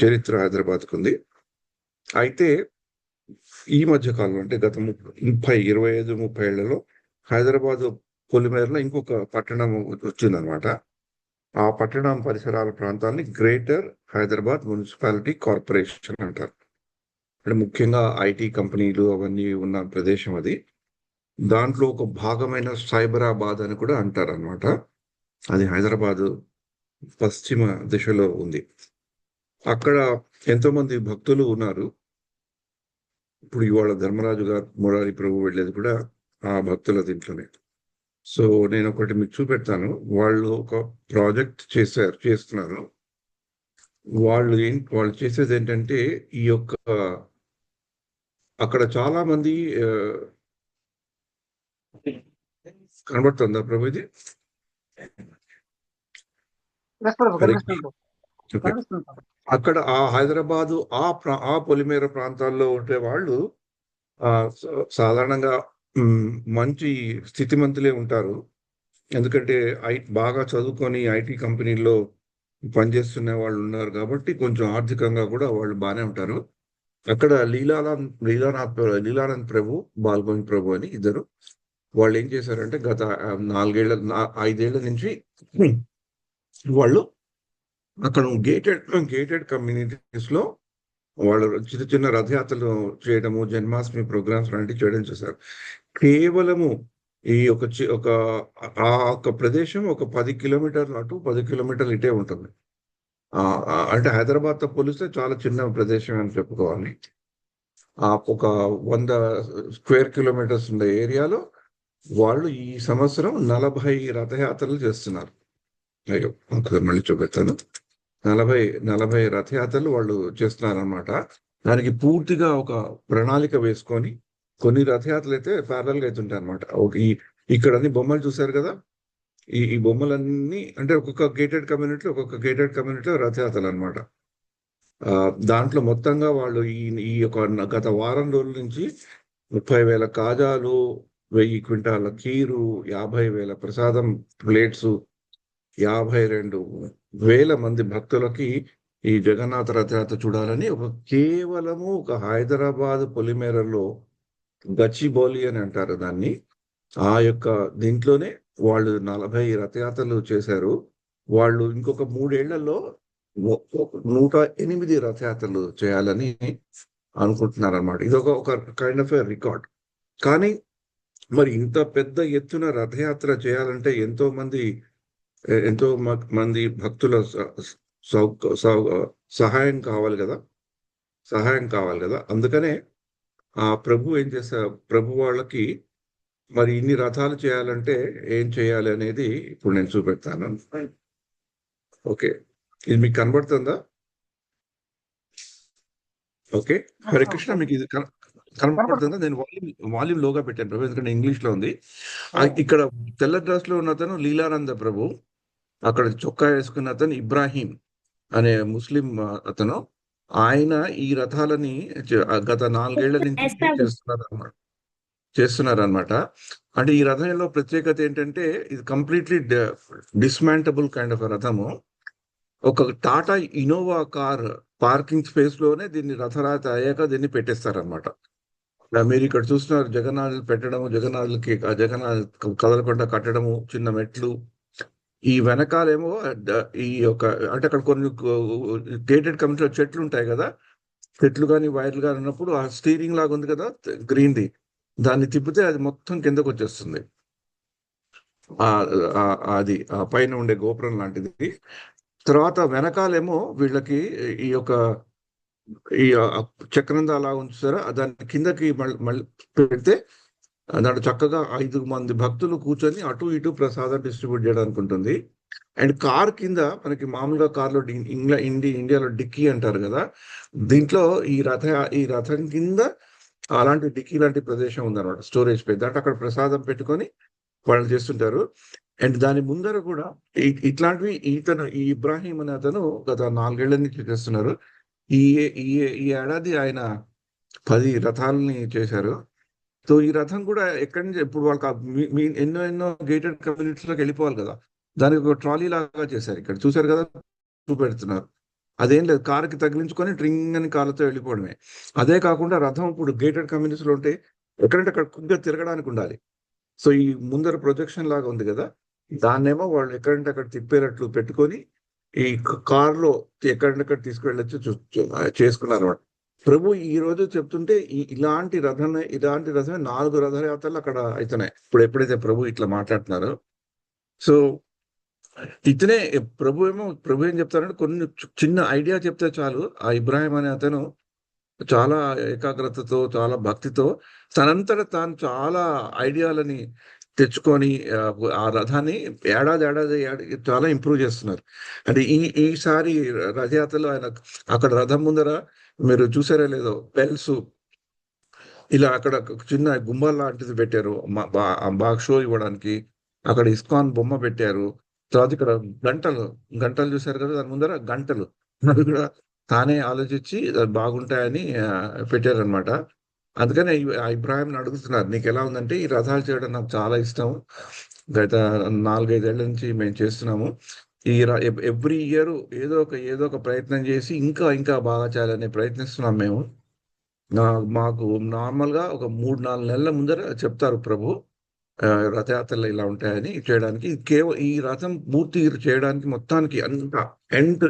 చరిత్ర హైదరాబాద్కు ఉంది. అయితే ఈ మధ్య కాలంలో అంటే గత 25-30 ఏళ్లలో హైదరాబాద్ పొలిమేరలో ఇంకొక పట్టణం వచ్చిందనమాట. ఆ పట్టణం పరిసరాల ప్రాంతాలని గ్రేటర్ హైదరాబాద్ మున్సిపాలిటీ కార్పొరేషన్ అంటారు. అంటే ముఖ్యంగా ఐటీ కంపెనీలు అవన్నీ ఉన్న ప్రదేశం అది. దాంట్లో ఒక భాగమైన సైబరాబాద్ అని కూడా అంటారు అనమాట. అది హైదరాబాద్ పశ్చిమ దిశలో ఉంది. అక్కడ ఎంతో మంది భక్తులు ఉన్నారు. ఇప్పుడు ఇవాళ ధర్మరాజు గారు మురారి ప్రభు వెళ్ళేది కూడా ఆ భక్తుల దీంట్లోనే. సో నేను ఒకటి మీకు చూపెడతాను. వాళ్ళు ఒక ప్రాజెక్ట్ చేస్తున్నారు. వాళ్ళు చేసేది ఏంటంటే ఈ యొక్క అక్కడ చాలా మంది కనబడుతుందా ప్రభు ఇది? అక్కడ ఆ హైదరాబాదు ఆ పొలిమేర ప్రాంతాల్లో ఉండే వాళ్ళు సాధారణంగా మంచి స్థితిమంతులే ఉంటారు. ఎందుకంటే బాగా చదువుకొని ఐటీ కంపెనీల్లో పనిచేస్తున్న వాళ్ళు ఉన్నారు కాబట్టి కొంచెం ఆర్థికంగా కూడా వాళ్ళు బాగానే ఉంటారు. అక్కడ లీలానంద్ ప్రభు, బాల్గోవింద్ ప్రభు అని ఇద్దరు వాళ్ళు ఏం చేశారంటే గత 5 ఏళ్ల నుంచి వాళ్ళు అక్కడ గేటెడ్ కమ్యూనిటీస్ లో వాళ్ళు చిన్న రథయాత్రలు చేయడము, జన్మాష్టమి ప్రోగ్రామ్స్ లాంటివి చేయడం చేశారు. కేవలము ఈ ఒక ప్రదేశం ఒక 10 కిలోమీటర్లు అటు 10 కిలోమీటర్లు ఇటే ఉంటుంది. అంటే హైదరాబాద్ తో పోలిస్తే చాలా చిన్న ప్రదేశం అని చెప్పుకోవాలి. ఒక 100 స్క్వేర్ కిలోమీటర్స్ ఉండే ఏరియాలో వాళ్ళు ఈ సంవత్సరం 40 రథయాత్రలు చేస్తున్నారు. అయ్యో మళ్ళీ చూపెడతాను. 40 రథయాత్రలు వాళ్ళు చేస్తున్నారు అనమాట. దానికి పూర్తిగా ఒక ప్రణాళిక వేసుకొని కొన్ని రథయాత్రలు అయితే ప్యారల్ గా అవుతుంటాయి అనమాట. ఇక్కడ అన్ని బొమ్మలు చూశారు కదా, ఈ బొమ్మలన్నీ అంటే ఒక్కొక్క గేటెడ్ కమ్యూనిటీలో రథయాత్రలు అనమాట. దాంట్లో మొత్తంగా వాళ్ళు ఈ యొక్క గత వారం రోజుల నుంచి 30,000 కాజాలు, 1000 క్వింటాల కీరు, 50,000 ప్రసాదం ప్లేట్స్, 52,000 మంది భక్తులకి ఈ జగన్నాథ రథయాత్ర చూడాలని కేవలము ఒక హైదరాబాద్ పొలిమేరలో గచ్చిబౌలి అని అంటారు దాన్ని. ఆ యొక్క దీంట్లోనే వాళ్ళు 40 రథయాత్రలు చేశారు. వాళ్ళు ఇంకొక 3 ఏళ్లలో 108 రథయాత్రలు చేయాలని అనుకుంటున్నారు అనమాట. ఇది ఒక కైండ్ ఆఫ్ రికార్డ్. కానీ మరి ఇంత పెద్ద ఎత్తున రథయాత్ర చేయాలంటే ఎంతో మంది భక్తుల సహాయం కావాలి కదా. అందుకనే ఆ ప్రభు ఏం చేస్తారు, ప్రభు వాళ్ళకి మరి ఇన్ని రథాలు చేయాలంటే ఏం చేయాలి అనేది ఇప్పుడు నేను చూపెడతాను. ఓకే, ఇది మీకు కనబడుతుందా? ఓకే, హరే కృష్ణ, మీకు ఇది కనబడుతుందా? నేను వాల్యూమ్ లోగా పెట్టాను ప్రభు, ఎందుకంటే ఇంగ్లీష్ లో ఉంది. ఇక్కడ తెల్ల డ్రెస్ లో ఉన్న అతను లీలానంద ప్రభు, అక్కడ చొక్కా వేసుకున్న అతను ఇబ్రాహీం అనే ముస్లిం అతను. ఆయన ఈ రథాలని గత 4 ఏళ్ల నుంచి చేస్తున్నారన్నమాట. అంటే ఈ రథంలో ప్రత్యేకత ఏంటంటే ఇది కంప్లీట్లీ డిస్మాంటబుల్ కైండ్ ఆఫ్ రథము. ఒక Tata Innova car parking space లోనే దీన్ని రథరాత అయ్యాక దీన్ని పెట్టేస్తారనమాట. మీరు ఇక్కడ చూస్తున్నారు జగన్నాథులు పెట్టడము, జగన్నాథులకి కదలకుండా కట్టడము, చిన్న మెట్లు. ఈ వెనకాలేమో ఈ యొక్క అంటే అక్కడ కొన్ని గేటెడ్ కమ్యూనిటీలో చెట్లు ఉంటాయి కదా, చెట్లు కానీ వైర్లు కానీ ఉన్నప్పుడు ఆ స్టీరింగ్ లాగా ఉంది కదా గ్రీన్ది, దాన్ని తిప్పితే అది మొత్తం కిందకు వచ్చేస్తుంది. అది ఆ పైన ఉండే గోపురం లాంటిది. తర్వాత వెనకాలేమో వీళ్ళకి ఈ చక్రం అలా ఉంచుతారా, దాన్ని కిందకి మళ్ళీ పెడితే దాంట్లో చక్కగా 5 మంది భక్తులు కూర్చొని అటు ఇటు ప్రసాదం డిస్ట్రిబ్యూట్ చేయడానికి ఉంటుంది. అండ్ కార్ కింద మనకి మామూలుగా కార్లో ఇండియాలో డిక్కీ అంటారు కదా, దీంట్లో ఈ రథం కింద అలాంటి డిక్కీ లాంటి ప్రదేశం ఉందన్నమాట, స్టోరేజ్ పెద్ద. అంటే అక్కడ ప్రసాదం పెట్టుకొని వాళ్ళు చేస్తుంటారు. అండ్ దాని ముందర కూడా ఇట్లాంటివి ఈ ఇబ్రాహీం అనే అతను గత 4 ఏళ్ల నుంచి చేస్తున్నారు. ఈ ఏడాది ఆయన 10 రథాలని చేశారు. సో ఈ రథం కూడా ఎక్కడి నుంచి ఇప్పుడు వాళ్ళకి ఎన్నో గేటెడ్ కమ్యూనిటీస్లోకి వెళ్ళిపోవాలి కదా, దానికి ఒక ట్రాలీ లాగా చేశారు. ఇక్కడ చూశారు కదా, చూపెడుతున్నారు. అదేం లేదు, కారుకి తగిలించుకొని ట్రింగ్ అని కారుతో వెళ్ళిపోవడమే. అదే కాకుండా రథం ఇప్పుడు గేటెడ్ కమ్యూనిటీస్లో ఉంటే ఎక్కడంటే అక్కడ కుగ్గా తిరగడానికి ఉండాలి. సో ఈ ముందర ప్రొజెక్షన్ లాగా ఉంది కదా, దాన్నేమో వాళ్ళు ఎక్కడంటే అక్కడ తిప్పేటట్లు పెట్టుకొని ఈ కారులో ఎక్కడంటే తీసుకువెళ్ళొచ్చు చేసుకున్నారు అన్నమాట. ప్రభు ఈ రోజు చెప్తుంటే ఇలాంటి రథమే 4 రథయాత్రలు అక్కడ అవుతున్నాయి ఇప్పుడు, ఎప్పుడైతే ప్రభు ఇట్లా మాట్లాడుతున్నారో. సో ఇతనే ప్రభు ఏం చెప్తారంటే కొన్ని చిన్న ఐడియా చెప్తే చాలు, ఆ ఇబ్రాహిం అనే అతను చాలా ఏకాగ్రతతో, చాలా భక్తితో తనంతట తాను చాలా ఐడియాలని తెచ్చుకొని ఆ రథాన్ని ఏడాది చాలా ఇంప్రూవ్ చేస్తున్నారు. అంటే ఈసారి రథయాత్రలో ఆయన అక్కడ రథం ముందర మీరు చూసారో లేదో, బెల్స్ ఇలా అక్కడ చిన్న గుమ్మల్ లాంటిది పెట్టారు బాగా షో ఇవ్వడానికి. అక్కడ ఇస్కాన్ బొమ్మ పెట్టారు. తర్వాత ఇక్కడ గంటలు చూసారు కదా, దాని ముందర గంటలు అవి కూడా తానే ఆలోచించి బాగుంటాయని పెట్టారనమాట. అందుకని ఇబ్రాహింని అడుగుతున్నారు, నీకు ఎలా ఉందంటే ఈ రథాలు చేయడం నాకు చాలా ఇష్టం, గత 4-5 ఏళ్ల నుంచి మేము చేస్తున్నాము. ఎవ్రీ ఇయర్ ఏదో ఒక ప్రయత్నం చేసి ఇంకా బాగా చేయాలని ప్రయత్నిస్తున్నాం మేము. మాకు నార్మల్గా ఒక 3-4 నెలల ముందర చెప్తారు ప్రభు రథయాత్రలు ఇలా ఉంటాయని చేయడానికి. కేవలం ఈ రథం పూర్తి చేయడానికి మొత్తానికి అంతా ఎండ్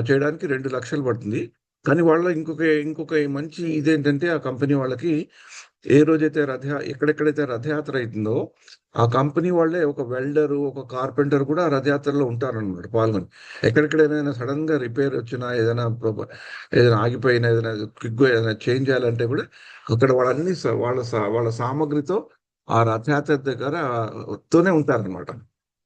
చేయడానికి 2 లక్షలు పడుతుంది. కానీ వాళ్ళ ఇంకొక మంచి ఇదేంటంటే ఆ కంపెనీ వాళ్ళకి ఏ రోజైతే ఎక్కడెక్కడైతే రథయాత్ర అవుతుందో ఆ కంపెనీ వాళ్ళే ఒక వెల్డరు, ఒక కార్పెంటర్ కూడా రథయాత్రలో ఉంటారన్నమాట పాల్గొని. ఎక్కడెక్కడైనా సడన్ గా రిపేర్ వచ్చినా, ఏదైనా ఆగిపోయినా, ఏదైనా చేంజ్ చేయాలంటే కూడా అక్కడ వాళ్ళన్ని వాళ్ళ సామగ్రితో ఆ రథయాత్ర దగ్గర తోనే ఉంటారనమాట.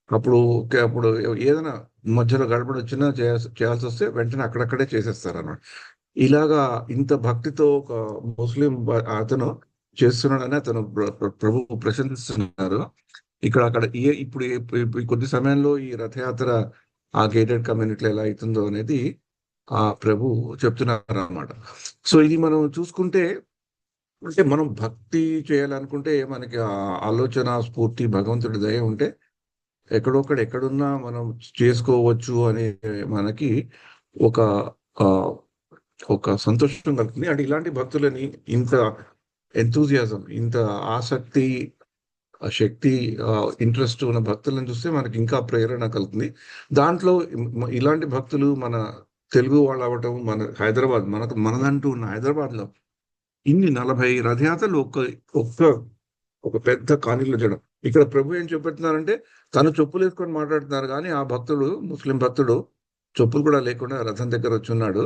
అప్పుడు ఏదైనా మధ్యలో గడబడి వచ్చినా చేయాల్సి వస్తే వెంటనే అక్కడక్కడే చేసేస్తారు అన్నమాట. ఇలాగా ఇంత భక్తితో ఒక ముస్లిం అతను చేస్తున్నాడని అతను ప్రభు ప్రశంసిస్తున్నారు. అక్కడ ఇప్పుడు కొద్ది సమయంలో ఈ రథయాత్ర ఆ గేటెడ్ కమ్యూనిటీలో ఎలా అవుతుందో అనేది ఆ ప్రభు చెప్తున్నారు అన్నమాట. సో ఇది మనం చూసుకుంటే, అంటే మనం భక్తి చేయాలనుకుంటే మనకి ఆలోచన స్ఫూర్తి భగవంతుడి దయ ఉంటే ఎక్కడున్నా మనం చేసుకోవచ్చు అని మనకి ఒక సంతోషం కలుగుతుంది. అంటే ఇలాంటి భక్తులని ఇంత ఎంతూజియాజం, ఇంత ఆసక్తి ఆ శక్తి, ఇంట్రెస్ట్ ఉన్న భక్తులను చూస్తే మనకి ఇంకా ప్రేరణ కలుగుతుంది. దాంట్లో ఇలాంటి భక్తులు మన తెలుగు వాళ్ళు అవ్వటం, మన హైదరాబాద్, మనదంటూ ఉన్న హైదరాబాద్లో ఇన్ని 40 రథయాత్రలు ఒక్క ఒక పెద్ద కాలనీలో చేయడం. ఇక్కడ ప్రభు ఏం చూపెడుతున్నారంటే తను చెప్పులు వేసుకొని మాట్లాడుతున్నారు, కానీ ఆ భక్తుడు, ముస్లిం భక్తుడు చెప్పులు కూడా లేకుండా రథం దగ్గర వచ్చి ఉన్నాడు.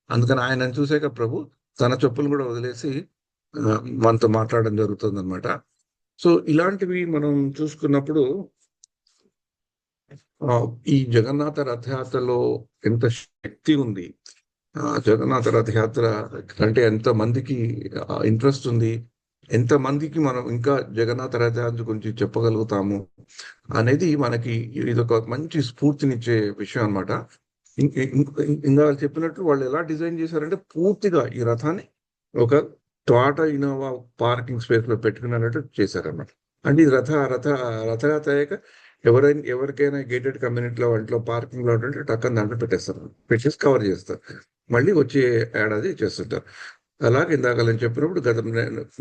అందుకని ఆయనను చూసాక ప్రభు తన చెప్పులు కూడా వదిలేసి మనతో మాట్లాడడం జరుగుతుంది అనమాట. సో ఇలాంటివి మనం చూసుకున్నప్పుడు ఈ జగన్నాథ రథయాత్రలో ఎంత శక్తి ఉంది, జగన్నాథ రథయాత్ర అంటే ఎంత మందికి ఇంట్రెస్ట్ ఉంది, ఎంత మందికి మనం ఇంకా జగన్నాథ రథయాత్ర గురించి చెప్పగలుగుతాము అనేది మనకి ఇదొక మంచి స్ఫూర్తినిచ్చే విషయం అనమాట. ఇంకా చెప్పినట్టు వాళ్ళు ఎలా డిజైన్ చేశారంటే పూర్తిగా ఈ రథాన్ని ఒక టాటా ఇన్నోవా పార్కింగ్ స్పేస్ లో పెట్టుకున్నట్టు చేశారన్నమాట. అంటే ఇది రథయాత్ర అయ్యాక ఎవరికైనా గేటెడ్ కమ్యూనిటీలో వాటిలో పార్కింగ్ లో ఉంటే టక్కన దాంట్లో పెట్టేస్తారు, పెట్టేసి కవర్ చేస్తారు, మళ్ళీ వచ్చే ఏడాది చేస్తుంటారు. అలాగే ఇందాక నేను చెప్పినప్పుడు గత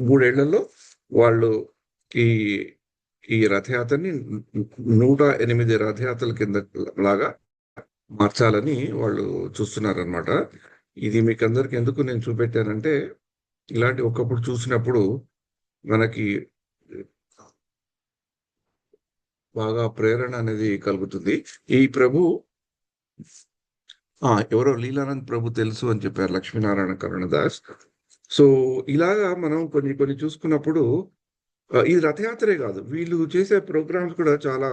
3 ఏళ్లలో వాళ్ళు ఈ ఈ రథయాత్రని 108 రథయాత్రల కింద లాగా మార్చాలని వాళ్ళు చూస్తున్నారనమాట. ఇది మీకు అందరికి ఎందుకు నేను చూపెట్టానంటే ఇలాంటి ఒకప్పుడు చూసినప్పుడు మనకి బాగా ప్రేరణ అనేది కలుగుతుంది. ఈ ప్రభు ఎవరో లీలానంద్ ప్రభు తెలుసు అని చెప్పారు, లక్ష్మీనారాయణ కరుణదాస్. సో ఇలాగా మనం కొన్ని చూసుకున్నప్పుడు ఈ రథయాత్రే కాదు, వీళ్ళు చేసే ప్రోగ్రామ్స్ కూడా చాలా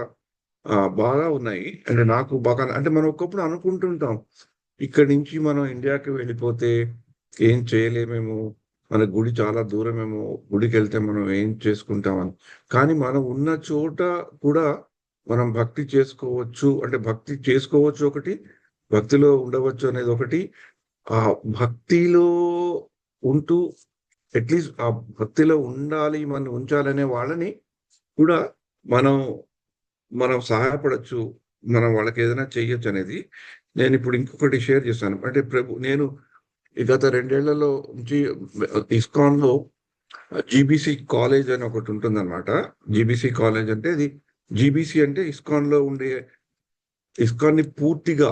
బాగా ఉన్నాయి. అంటే నాకు బాగా, అంటే మనం ఒకప్పుడు అనుకుంటుంటాం ఇక్కడి నుంచి మనం ఇండియాకి వెళ్ళిపోతే ఏం చేయలేమేమో, మన గుడి చాలా దూరమేమో, గుడికి వెళ్తే మనం ఏం చేసుకుంటామని. కానీ మనం ఉన్న చోట కూడా మనం భక్తి చేసుకోవచ్చు. అంటే భక్తి చేసుకోవచ్చు ఒకటి, భక్తిలో ఉండవచ్చు అనేది ఒకటి. ఆ భక్తిలో ఉంటూ అట్లీస్ట్ ఆ భక్తిలో ఉండాలి, మనం ఉంచాలనే వాళ్ళని కూడా మనం సహాయపడచ్చు, మనం వాళ్ళకి ఏదైనా చెయ్యొచ్చు అనేది నేను ఇప్పుడు ఇంకొకటి షేర్ చేస్తాను. అంటే నేను గత 2 ఏళ్లలో నుంచి ఇస్కాన్ లో జీబీసీ కాలేజ్ అని ఒకటి ఉంటుందన్నమాట. జీబీసీ కాలేజ్ అంటే ఇది జీబీసీ అంటే ఇస్కాన్ లో ఉండే, ఇస్కాన్ ని పూర్తిగా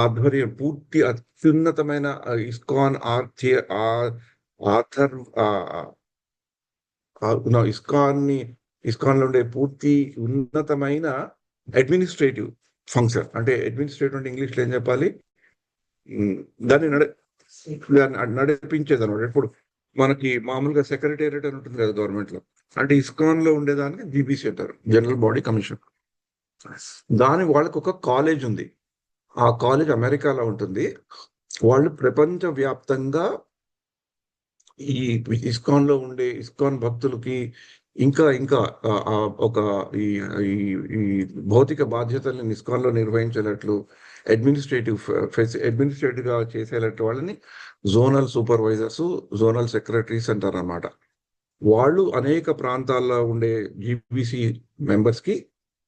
ఆధ్వర్యం, పూర్తి అత్యున్నతమైన ఇస్కాన్ ఇస్కాన్ లో ఉండే పూర్తి ఉన్నతమైన అడ్మినిస్ట్రేటివ్ ఫంక్షన్. అంటే అడ్మినిస్ట్రేటివ్ అంటే ఇంగ్లీష్లో ఏం చెప్పాలి, దాన్ని నడిపించేది అనమాట. ఇప్పుడు మనకి మామూలుగా సెక్రటేరియట్ అని ఉంటుంది కదా గవర్నమెంట్ లో, అంటే ఇస్కాన్ లో ఉండేదానికి జీబీసీ అంటారు, జనరల్ బాడీ కమిషన్. వాళ్ళకి ఒక కాలేజ్ ఉంది. ఆ కాలేజ్ అమెరికాలో ఉంటుంది. వాళ్ళు ప్రపంచ వ్యాప్తంగా ఈ ఇస్కాన్ లో ఉండే ఇస్కాన్ భక్తులకి ఇంకా ఒక ఈ భౌతిక బాధ్యతలను ఇస్కాన్ లో నిర్వహించేటట్లు అడ్మినిస్ట్రేటివ్ గా చేసేటట్టు వాళ్ళని జోనల్ సూపర్వైజర్స్, జోనల్ సెక్రటరీస్ అంటారు అన్నమాట. వాళ్ళు అనేక ప్రాంతాల్లో ఉండే జీబీసీ మెంబర్స్ కి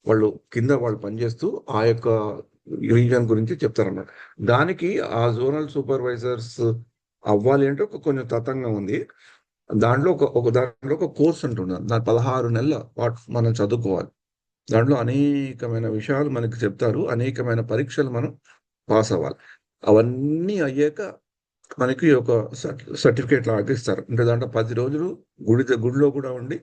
వాళ్ళు పనిచేస్తూ ఆ యొక్క రీజన్ గురించి చెప్తారన్నమాట. దానికి ఆ జోనల్ సూపర్వైజర్స్ అవ్వాలి అంటే కొంచెం తతంగం ఉంది. దాంట్లో ఒక కోర్స్ ఉంటుంది, దాని 16 నెలల పాటు మనం చదువుకోవాలి. దాంట్లో అనేకమైన విషయాలు మనకి చెప్తారు, అనేకమైన పరీక్షలు మనం పాస్ అవ్వాలి. అవన్నీ అయ్యాక మనకి ఒక సర్టిఫికేట్ లాగా ఇస్తారు. అంటే దాంట్లో 10 రోజులు గుడిలో కూడా ఉండి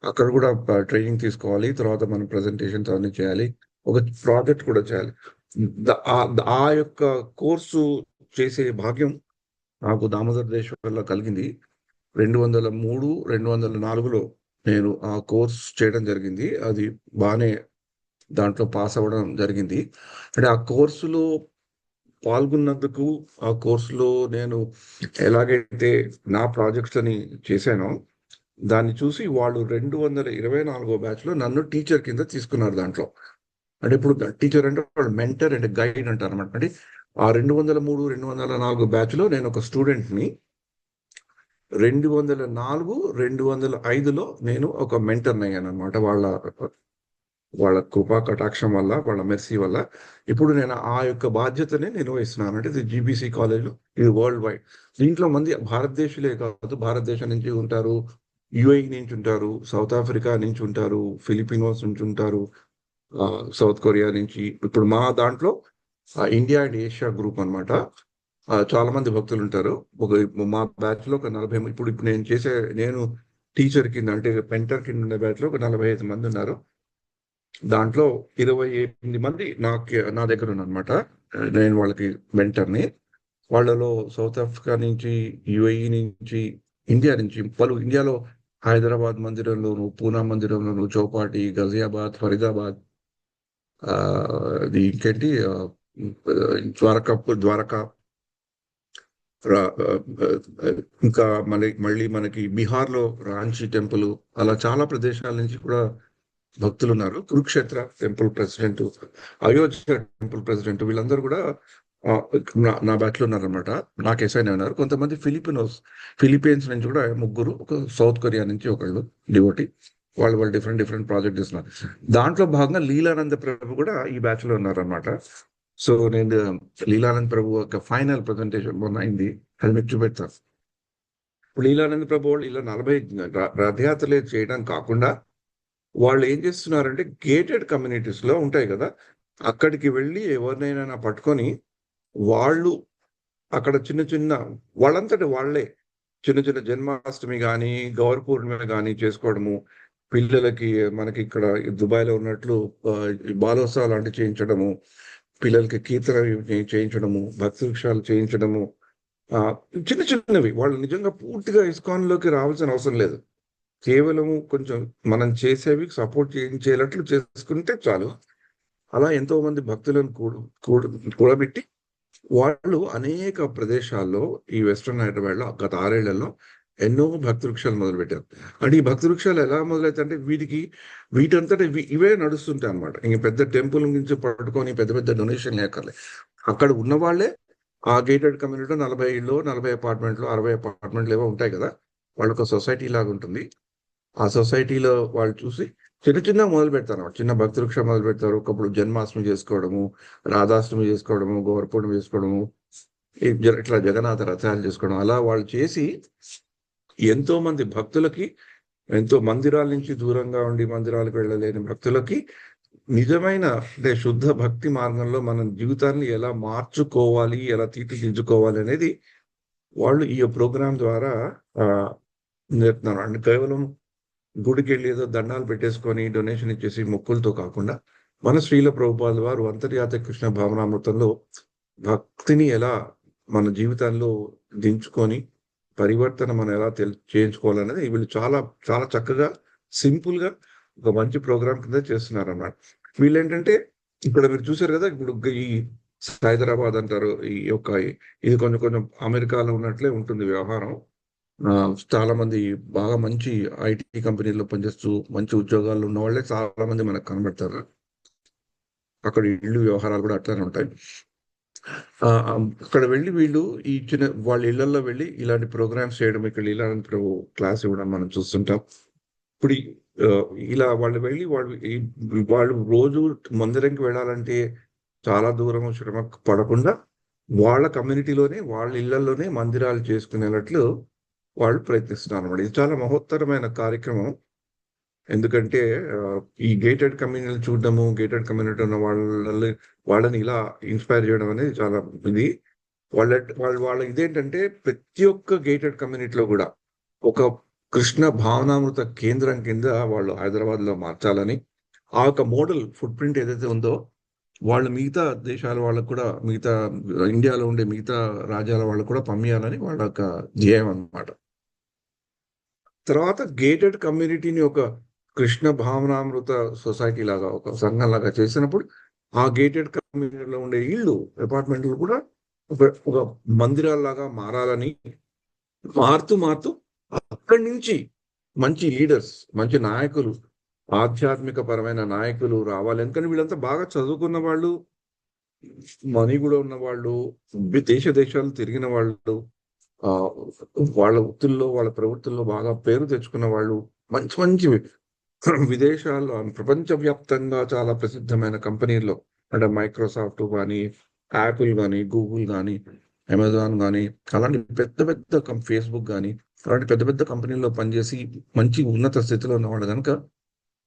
అక్కడ కూడా ట్రైనింగ్ తీసుకోవాలి. తర్వాత మనం ప్రజెంటేషన్స్ అవన్నీ చేయాలి, ఒక ప్రాజెక్ట్ కూడా చేయాలి. ఆ యొక్క కోర్సు చేసే భాగ్యం నాకు దామోదర్ దేశ్ వల్ల కలిగింది. 2003, 2004లో నేను ఆ కోర్స్ చేయడం జరిగింది. అది బాగానే దాంట్లో పాస్ అవ్వడం జరిగింది. అంటే ఆ కోర్సులో పాల్గొన్నందుకు, ఆ కోర్సులో నేను ఎలాగైతే నా ప్రాజెక్ట్స్ అని చేశానో దాన్ని చూసి వాళ్ళు 224వ బ్యాచ్ లో నన్ను టీచర్ కింద తీసుకున్నారు దాంట్లో. అంటే ఇప్పుడు టీచర్ అంటే వాళ్ళు మెంటర్ అండ్ గైడ్ అంటారు అనమాట. అంటే ఆ 203, 204 బ్యాచ్ లో నేను ఒక స్టూడెంట్ ని, 204, 205లో నేను ఒక మెంటర్ అయ్యాను అనమాట. వాళ్ళ కృపా కటాక్షం వల్ల, వాళ్ళ మెర్సీ వల్ల ఇప్పుడు నేను ఆ యొక్క బాధ్యతని నిర్వహిస్తున్నాను. అంటే ఇది జీబీసీ కాలేజ్, ఇది వరల్డ్ వైడ్. దీంట్లో మంది భారతదేశీయులే కాదు, భారతదేశం నుంచి ఉంటారు, యుఏఈ నుంచి ఉంటారు, సౌత్ ఆఫ్రికా నుంచి ఉంటారు, ఫిలిపినోస్ నుంచి ఉంటారు, సౌత్ కొరియా నుంచి. ఇప్పుడు మా దాంట్లో ఇండియా అండ్ ఏషియా గ్రూప్ అన్నమాట. చాలా మంది భక్తులు ఉంటారు. మా బ్యాచ్ లో ఒక 40 ఇప్పుడు ఇప్పుడు నేను టీచర్ కింద అంటే పెంటర్ కింద ఉన్న బ్యాచ్ లో ఒక 45 మంది ఉన్నారు. దాంట్లో 28 మంది నా దగ్గర ఉన్నారన్నమాట. నేను వాళ్ళకి మెంటర్ని. వాళ్ళలో సౌత్ ఆఫ్రికా నుంచి, యుఏఈ నుంచి, ఇండియా నుంచి ఇండియాలో హైదరాబాద్ మందిరంలోను, పూనా మందిరంలోను, చౌపాటి, గజియాబాద్, ఫరీదాబాద్, ఇది ఇంకేంటి, ద్వారకా, రా- ఆ, ఆ, ఇంకా మళ్ళీ మనకి బీహార్లో రాంచీ టెంపుల్, అలా చాలా ప్రదేశాల నుంచి కూడా భక్తులు ఉన్నారు. Kurukshetra temple president, Ayodhya temple president, వీళ్ళందరూ కూడా ఆ, నా బ్యాచ్ లో ఉన్నారనమాట. నాకు ఎస్ఐన్ ఉన్నారు. కొంతమంది ఫిలిపీన్స్ నుంచి కూడా ముగ్గురు, ఒక సౌత్ కొరియా నుంచి ఒకళ్ళు డివోటి. వాళ్ళు డిఫరెంట్ డిఫరెంట్ ప్రాజెక్ట్ చేస్తున్నారు. దాంట్లో భాగంగా లీలానంద ప్రభు కూడా ఈ బ్యాచ్ లో ఉన్నారనమాట. సో నేను లీలానంద ప్రభు ఒక ఫైనల్ ప్రజెంటేషన్ మొన్న అయింది, అది మీకు చూపెడతాను. ఇప్పుడు లీలానంద ప్రభు వాళ్ళు ఇలా 40 రథయాత్రలు చేయడం కాకుండా వాళ్ళు ఏం చేస్తున్నారంటే గేటెడ్ కమ్యూనిటీస్ లో ఉంటాయి కదా, అక్కడికి వెళ్ళి ఎవరినైనా పట్టుకొని వాళ్ళు అక్కడ చిన్న చిన్న వాళ్ళంతటి వాళ్ళే చిన్న చిన్న జన్మాష్టమి కానీ గౌర పూర్ణిమ కానీ చేసుకోవడము, పిల్లలకి మనకి ఇక్కడ దుబాయ్లో ఉన్నట్లు బాలోత్సవాలు లాంటివి చేయించడము, పిల్లలకి కీర్తన చేయించడము, భక్తి వృక్షాలు చేయించడము, ఆ చిన్న చిన్నవి. వాళ్ళు నిజంగా పూర్తిగా ఇస్కాన్ లోకి రావాల్సిన అవసరం లేదు. కేవలము కొంచెం మనం చేసేవి సపోర్ట్ చేయించేటట్లు చేసుకుంటే చాలు. అలా ఎంతో మంది భక్తులను కూడబెట్టి వాళ్ళు అనేక ప్రదేశాల్లో ఈ వెస్ట్రన్ హైదరాబాద్ లో గత 6 ఏళ్లలో ఎన్నో భక్తి వృక్షాలు మొదలుపెట్టారు. అంటే ఈ భక్తి వృక్షాలు ఎలా మొదలవుతాయంటే వీటంతటా ఇవే నడుస్తుంటాయి అనమాట. ఇంక పెద్ద టెంపుల్ నుంచి పట్టుకొని పెద్ద పెద్ద డొనేషన్ లేకర్లే. అక్కడ ఉన్న వాళ్ళే ఆ గేటెడ్ కమ్యూనిటీలో 40 ఇళ్ళు, 40 అపార్ట్మెంట్లు, 60 అపార్ట్మెంట్లు ఏవో ఉంటాయి కదా, వాళ్ళొక సొసైటీ లాగా ఉంటుంది. ఆ సొసైటీలో వాళ్ళు చూసి చిన్న చిన్న మొదలు పెడతారు అన్నమాట. చిన్న భక్తి వృక్షం మొదలు పెడతారు. ఒకప్పుడు జన్మాష్టమి చేసుకోవడము, రాధాష్టమి చేసుకోవడము, గౌరపూర్ణిమ చేసుకోవడము, ఇట్లా జగన్నాథ రథాలు చేసుకోవడం, అలా వాళ్ళు చేసి ఎంతో మంది భక్తులకి, ఎంతో మందిరాల నుంచి దూరంగా ఉండి మందిరాలకు వెళ్ళలేని భక్తులకి నిజమైన అంటే శుద్ధ భక్తి మార్గంలో మన జీవితాన్ని ఎలా మార్చుకోవాలి, ఎలా తీర్చిదిద్దుకోవాలి అనేది వాళ్ళు ఈ ప్రోగ్రాం ద్వారా ఆ నేర్పుతున్నారు. అంటే కేవలం గుడికి వెళ్ళి ఏదో దండాలు పెట్టేసుకొని డొనేషన్ ఇచ్చేసి మొక్కులతో కాకుండా, మన శ్రీల ప్రభుపాద వారు అంతర్యాత కృష్ణ భావనామృతంలో భక్తిని ఎలా మన జీవితంలో దించుకొని పరివర్తన మనం ఎలా చేయించుకోవాలనేది వీళ్ళు చాలా చాలా చక్కగా సింపుల్ గా ఒక మంచి ప్రోగ్రామ్ కింద చేస్తున్నారు అన్నమాట. వీళ్ళు ఏంటంటే ఇక్కడ మీరు చూసారు కదా, ఇప్పుడు ఈ హైదరాబాద్ అంటారు, ఈ యొక్క ఇది కొంచెం కొంచెం అమెరికాలో ఉన్నట్లే ఉంటుంది వ్యవహారం. చాలా మంది బాగా మంచి ఐటీ కంపెనీల్లో పనిచేస్తూ మంచి ఉద్యోగాల్లో ఉన్న వాళ్ళే చాలా మంది మనకు కనబడతారు. అక్కడ ఇళ్ళు వ్యవహారాలు కూడా అట్లానే ఉంటాయి. అక్కడ వెళ్ళి వీళ్ళు ఈ చిన్న వాళ్ళ ఇళ్లలో వెళ్ళి ఇలాంటి ప్రోగ్రామ్స్ చేయడం, ఇక్కడ ఇలాంటి క్లాస్ ఇవ్వడం మనం చూస్తుంటాం. ఇప్పుడు ఇలా వాళ్ళు వెళ్ళి వాళ్ళు రోజు మందిరంకి వెళ్ళాలంటే చాలా దూరం శ్రమ పడకుండా వాళ్ళ కమ్యూనిటీలోనే వాళ్ళ ఇళ్లలోనే మందిరాలు చేసుకునేటట్లు వాళ్ళు ప్రయత్నిస్తున్నారు అన్నమాట. ఇది చాలా మహోత్తరమైన కార్యక్రమం. ఎందుకంటే ఈ గేటెడ్ కమ్యూనిటీలు చూడడము, గేటెడ్ కమ్యూనిటీ ఉన్న వాళ్ళని ఇలా ఇన్స్పైర్ చేయడం అనేది చాలా ఇది. వాళ్ళ ఇదేంటంటే ప్రతి ఒక్క గేటెడ్ కమ్యూనిటీలో కూడా ఒక కృష్ణ భావనామృత కేంద్రం కింద వాళ్ళు హైదరాబాద్ లో మార్చాలని, ఆ యొక్క మోడల్ ఫుట్ ప్రింట్ ఏదైతే ఉందో వాళ్ళు మిగతా దేశాల వాళ్ళకు కూడా, మిగతా ఇండియాలో ఉండే మిగతా రాజ్యాల వాళ్ళకు కూడా పంపించాలని వాళ్ళ యొక్క ధ్యేయం అన్నమాట. తర్వాత గేటెడ్ కమ్యూనిటీని ఒక కృష్ణ భావనామృత సొసైటీ లాగా, ఒక సంఘం లాగా చేసినప్పుడు ఆ గేటెడ్ కమ్యూనిటీలో ఉండే ఇళ్ళు, అపార్ట్మెంట్లు కూడా ఒక మందిరాల్లాగా మారాలని మారుతూ అక్కడి నుంచి మంచి లీడర్స్, మంచి నాయకులు, ఆధ్యాత్మిక పరమైన నాయకులు రావాలి. ఎందుకంటే వీళ్ళంతా బాగా చదువుకున్న వాళ్ళు, మనీ కూడా ఉన్న వాళ్ళు, దేశాలు తిరిగిన వాళ్ళు, ఆ వాళ్ళ వృత్తుల్లో వాళ్ళ ప్రవృత్తుల్లో బాగా పేరు తెచ్చుకున్న వాళ్ళు, మంచి మంచి విదేశాల్లో ప్రపంచవ్యాప్తంగా చాలా ప్రసిద్ధమైన కంపెనీల్లో అంటే మైక్రోసాఫ్ట్ కానీ, యాపిల్ కానీ, గూగుల్ కానీ, అమెజాన్ కానీ, అలాంటి పెద్ద పెద్ద ఫేస్బుక్ కానీ అలాంటి పెద్ద పెద్ద కంపెనీల్లో పనిచేసి మంచి ఉన్నత స్థితిలో ఉన్నవాళ్ళు కనుక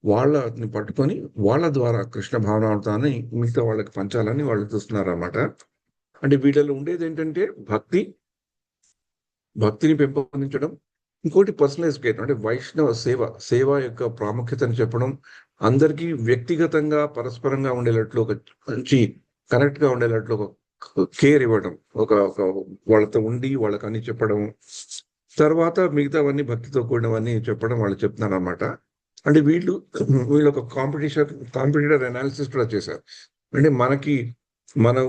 వాళ్ళని పట్టుకొని వాళ్ళ ద్వారా కృష్ణ భావనామృతాన్ని మిగతా వాళ్ళకి పంచాలని వాళ్ళు చూస్తున్నారు అన్నమాట. అంటే వీళ్ళలో ఉండేది ఏంటంటే భక్తిని పెంపొందించడం, ఇంకోటి పర్సనలైజ్ కేర్ అంటే వైష్ణవ సేవ యొక్క ప్రాముఖ్యతను చెప్పడం, అందరికీ వ్యక్తిగతంగా పరస్పరంగా ఉండేటట్లు ఒక మంచి కనెక్ట్ గా ఉండేటట్లు ఒక కేర్ ఇవ్వడం, ఒక ఒక వాళ్ళతో ఉండి వాళ్ళకి అన్ని చెప్పడం, తర్వాత మిగతావన్నీ భక్తితో కూడినవన్నీ చెప్పడం వాళ్ళు చెప్తున్నారు అనమాట. అంటే వీళ్ళు ఒక కాంపిటీటర్ అనాలిసిస్ కూడా చేశారు. అంటే మనం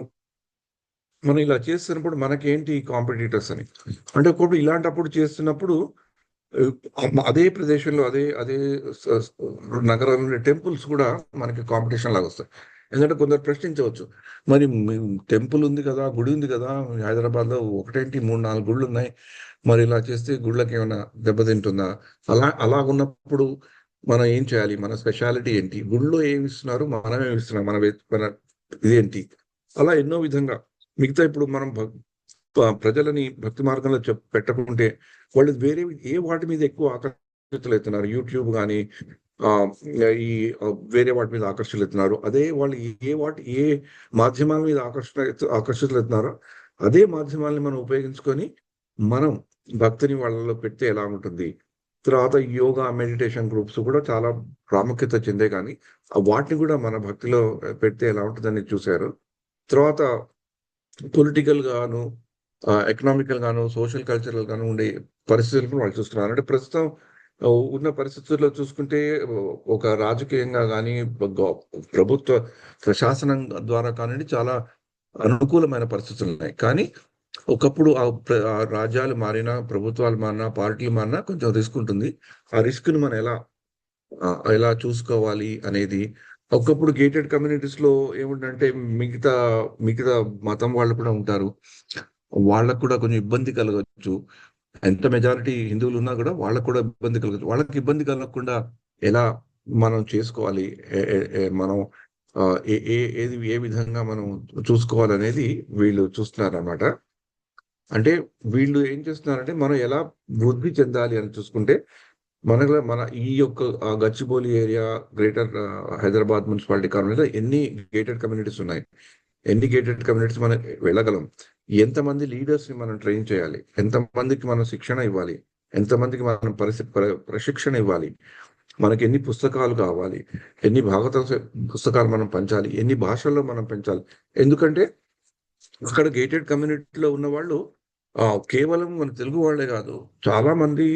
మనం ఇలా చేస్తున్నప్పుడు మనకేంటి కాంపిటీటర్స్ అని. అంటే ఒకప్పుడు ఇలాంటప్పుడు చేస్తున్నప్పుడు అదే ప్రదేశంలో అదే అదే నగరంలో టెంపుల్స్ కూడా మనకి కాంపిటీషన్ లాగా వస్తాయి. ఎందుకంటే కొందరు ప్రశ్నించవచ్చు, మరి టెంపుల్ ఉంది కదా, గుడి ఉంది కదా, హైదరాబాద్ లో ఒకటేంటి 3-4 గుళ్ళు ఉన్నాయి, మరి ఇలా చేస్తే గుళ్ళకి ఏమైనా దెబ్బతింటుందా? అలా ఉన్నప్పుడు మనం ఏం చేయాలి? మన స్పెషాలిటీ ఏంటి? గుళ్ళో ఏమి ఇస్తున్నారు, మనం ఏమి ఇస్తున్నాం, మన ఇదేంటి? అలా ఎన్నో విధంగా మిగతా ఇప్పుడు మనం ప్రజలని భక్తి మార్గంలో పెట్టకుంటే వాళ్ళు వేరే వాటి మీద ఎక్కువ ఆకర్షితులవుతున్నారు. యూట్యూబ్ కానీ ఈ వేరే వాటి మీద ఆకర్షితులవుతున్నారు. అదే వాళ్ళు ఏ మాధ్యమాల మీద ఆకర్షితులవుతున్నారో అదే మాధ్యమాలని మనం ఉపయోగించుకొని మనం భక్తిని వాళ్ళలో పెడితే ఎలా ఉంటుంది. తర్వాత యోగా మెడిటేషన్ గ్రూప్స్ కూడా చాలా ప్రాముఖ్యత చెందే, కానీ వాటిని కూడా మన భక్తిలో పెడితే ఎలా ఉంటుందని చూశారు. తర్వాత పొలిటికల్ గాను, ఎకనామికల్ గాను, సోషల్ కల్చరల్ గాను ఉండే పరిస్థితులను వాళ్ళు చూస్తున్నారు. అంటే ప్రస్తుతం ఉన్న పరిస్థితుల్లో చూసుకుంటే ఒక రాజకీయంగా కానీ ప్రభుత్వ ప్రశాసనం ద్వారా కానివ్వండి చాలా అనుకూలమైన పరిస్థితులు ఉన్నాయి. కానీ ఒకప్పుడు ఆ రాజ్యాలు మారినా, ప్రభుత్వాలు మారినా, పార్టీలు మారినా కొంచెం రిస్క్ ఉంటుంది. ఆ రిస్క్ ని మనం ఎలా చూసుకోవాలి అనేది. ఒకప్పుడు గేటెడ్ కమ్యూనిటీస్ లో ఏమిటంటే మిగతా మిగతా మతం వాళ్ళు కూడా ఉంటారు. వాళ్ళకు కూడా కొంచెం ఇబ్బంది కలగచ్చు. ఎంత మెజారిటీ హిందువులు ఉన్నా కూడా వాళ్ళకు కూడా ఇబ్బంది కలగచ్చు. వాళ్ళకి ఇబ్బంది కలగకుండా ఎలా మనం చేసుకోవాలి, మనం ఏ విధంగా మనం చూసుకోవాలనేది వీళ్ళు చూస్తున్నారు అన్నమాట. అంటే వీళ్ళు ఏం చేస్తున్నారంటే మనం ఎలా వృద్ధి చెందాలి అని చూసుకుంటే మన ఈ యొక్క Gachibowli area, greater Hyderabad municipality కాలనీలో ఎన్ని గేటెడ్ కమ్యూనిటీస్ ఉన్నాయి, ఎన్ని గేటెడ్ కమ్యూనిటీస్ మనం వెళ్ళగలం, ఎంతమంది లీడర్స్ ని మనం ట్రైన్ చేయాలి, ఎంతమందికి మనం శిక్షణ ఇవ్వాలి, ఎంతమందికి మనం ప్రశిక్షణ ఇవ్వాలి, మనకి ఎన్ని పుస్తకాలు కావాలి, ఎన్ని భాగవత పుస్తకాలు మనం పంచాలి, ఎన్ని భాషల్లో మనం పెంచాలి. ఎందుకంటే అక్కడ గేటెడ్ కమ్యూనిటీలో ఉన్న వాళ్ళు కేవలం మన తెలుగు వాళ్ళే కాదు, చాలా మంది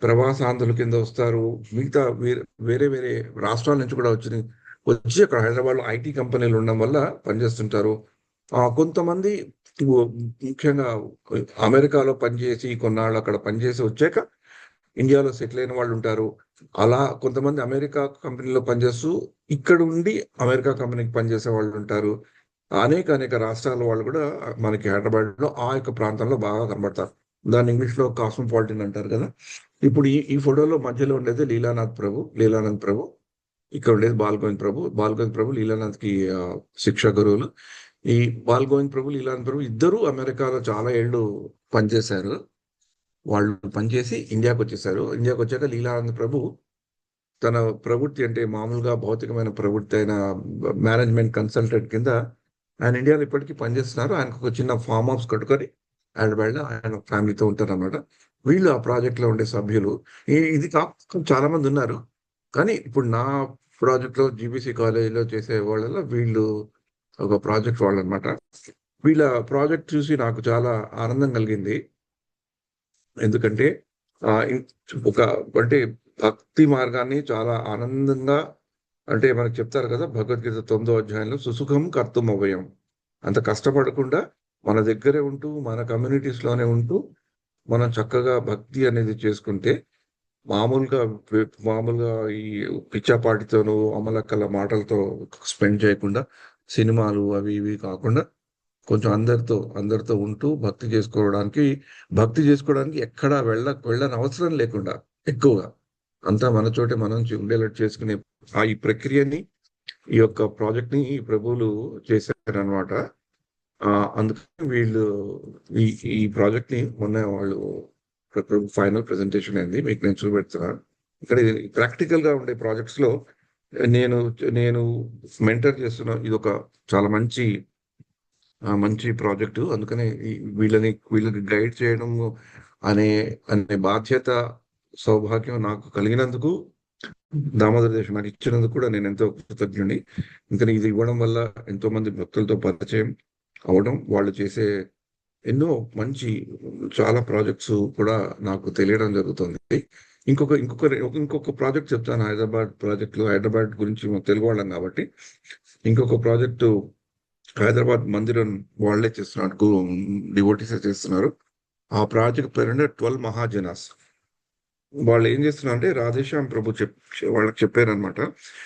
ప్రవాసాంధ్రుల కింద వస్తారు. మిగతా వేరే వేరే రాష్ట్రాల నుంచి కూడా వచ్చి అక్కడ హైదరాబాద్ లో ఐటీ కంపెనీలు ఉండడం వల్ల పనిచేస్తుంటారు. కొంతమంది ముఖ్యంగా అమెరికాలో పనిచేసి కొన్నాళ్ళు అక్కడ పనిచేసి వచ్చాక ఇండియాలో సెటిల్ అయిన వాళ్ళు ఉంటారు. అలా కొంతమంది అమెరికా కంపెనీలో పనిచేస్తూ ఇక్కడ ఉండి అమెరికా కంపెనీకి పనిచేసే వాళ్ళు ఉంటారు. అనేక రాష్ట్రాల వాళ్ళు కూడా మనకి హైదరాబాద్ లో ఆ యొక్క ప్రాంతంలో బాగా కనబడతారు. దాన్ని ఇంగ్లీష్ లో కాస్మోపాలిటన్ అంటారు కదా. ఇప్పుడు ఈ ఫోటోలో మధ్యలో ఉండేది లీలానాథ్ ప్రభు. ఇక్కడ ఉండేది బాల్గోవింద్ ప్రభు లీలానాథ్ కి శిక్షా గురువులు. ఈ బాల్గోవింద్ ప్రభు, లీలానాథ్ ప్రభు ఇద్దరు అమెరికాలో చాలా ఏళ్ళు పనిచేశారు. వాళ్ళు పనిచేసి ఇండియాకి వచ్చేసారు. ఇండియాకి వచ్చాక లీలానంద ప్రభు తన ప్రవృత్తి అంటే మామూలుగా భౌతికమైన ప్రవృత్తి అయిన మేనేజ్మెంట్ కన్సల్టెంట్ కింద ఆయన ఇండియాలో ఇప్పటికీ పనిచేస్తున్నారు. ఆయనకు ఒక చిన్న ఫామ్ హౌస్ కట్టుకొని ఆయన ఫ్యామిలీతో ఉంటారు అన్నమాట. వీళ్ళు ఆ ప్రాజెక్ట్ లో ఉండే సభ్యులు. ఇది కాకుండా చాలా మంది ఉన్నారు. కానీ ఇప్పుడు నా ప్రాజెక్ట్ లో జీబీసీ కాలేజీలో చేసే వాళ్ళలో వీళ్ళు ఒక ప్రాజెక్ట్ వాళ్ళు అనమాట. వీళ్ళ ప్రాజెక్ట్ చూసి నాకు చాలా ఆనందం కలిగింది. ఎందుకంటే ఒక అంటే భక్తి మార్గాన్ని చాలా ఆనందంగా, అంటే మనకు చెప్తారు కదా భగవద్గీత 9వ అధ్యాయంలో సుసుఖం కర్తుం అవ్వయం, అంత కష్టపడకుండా మన దగ్గరే ఉంటూ మన కమ్యూనిటీస్ లోనే ఉంటూ మనం చక్కగా భక్తి అనేది చేసుకుంటే మామూలుగా ఈ పిచ్చాపాటితోనూ అమలక్కల మాటలతో స్పెండ్ చేయకుండా, సినిమాలు అవి ఇవి కాకుండా కొంచెం అందరితో ఉంటూ భక్తి చేసుకోవడానికి ఎక్కడా వెళ్ళని అవసరం లేకుండా ఎక్కువగా అంతా మన చోటే మనం ఉండేటట్టు చేసుకునే ఈ ప్రక్రియని, ఈ యొక్క ప్రాజెక్ట్ ని ఈ ప్రభువులు చేశారనమాట. అందుకని వీళ్ళు ఈ ప్రాజెక్ట్ ని మొన్న వాళ్ళు ఫైనల్ ప్రెజెంటేషన్ అయింది, మీకు నేను చూపెడుతున్నాను. ఇక్కడ ప్రాక్టికల్ గా ఉండే ప్రాజెక్ట్స్ లో నేను నేను మెంటర్ చేస్తున్న ఇది ఒక చాలా మంచి ప్రాజెక్టు. అందుకనే వీళ్ళకి గైడ్ చేయడం అనే అనే బాధ్యత, సౌభాగ్యం నాకు కలిగినందుకు, దామోదర దేశం నాకు ఇచ్చినందుకు కూడా నేను ఎంతో కృతజ్ఞుడిని. ఇంకా ఇది ఇవ్వడం వల్ల ఎంతో మంది భక్తులతో పరిచయం అవడం, వాళ్ళు చేసే ఎన్నో చాలా ప్రాజెక్ట్స్ కూడా నాకు తెలియడం జరుగుతుంది. ఇంకొక ప్రాజెక్ట్ చెప్తాను. హైదరాబాద్ గురించి తెలుగు వాళ్ళం కాబట్టి ఇంకొక ప్రాజెక్టు హైదరాబాద్ మందిరం వాళ్ళే చేస్తున్నారు, డివోటీసే చేస్తున్నారు. ఆ ప్రాజెక్ట్ పేరు 12 మహాజనాస్. వాళ్ళు ఏం చేస్తున్నారంటే రాధేశ్యామ్ ప్రభు వాళ్ళకి చెప్పారనమాట.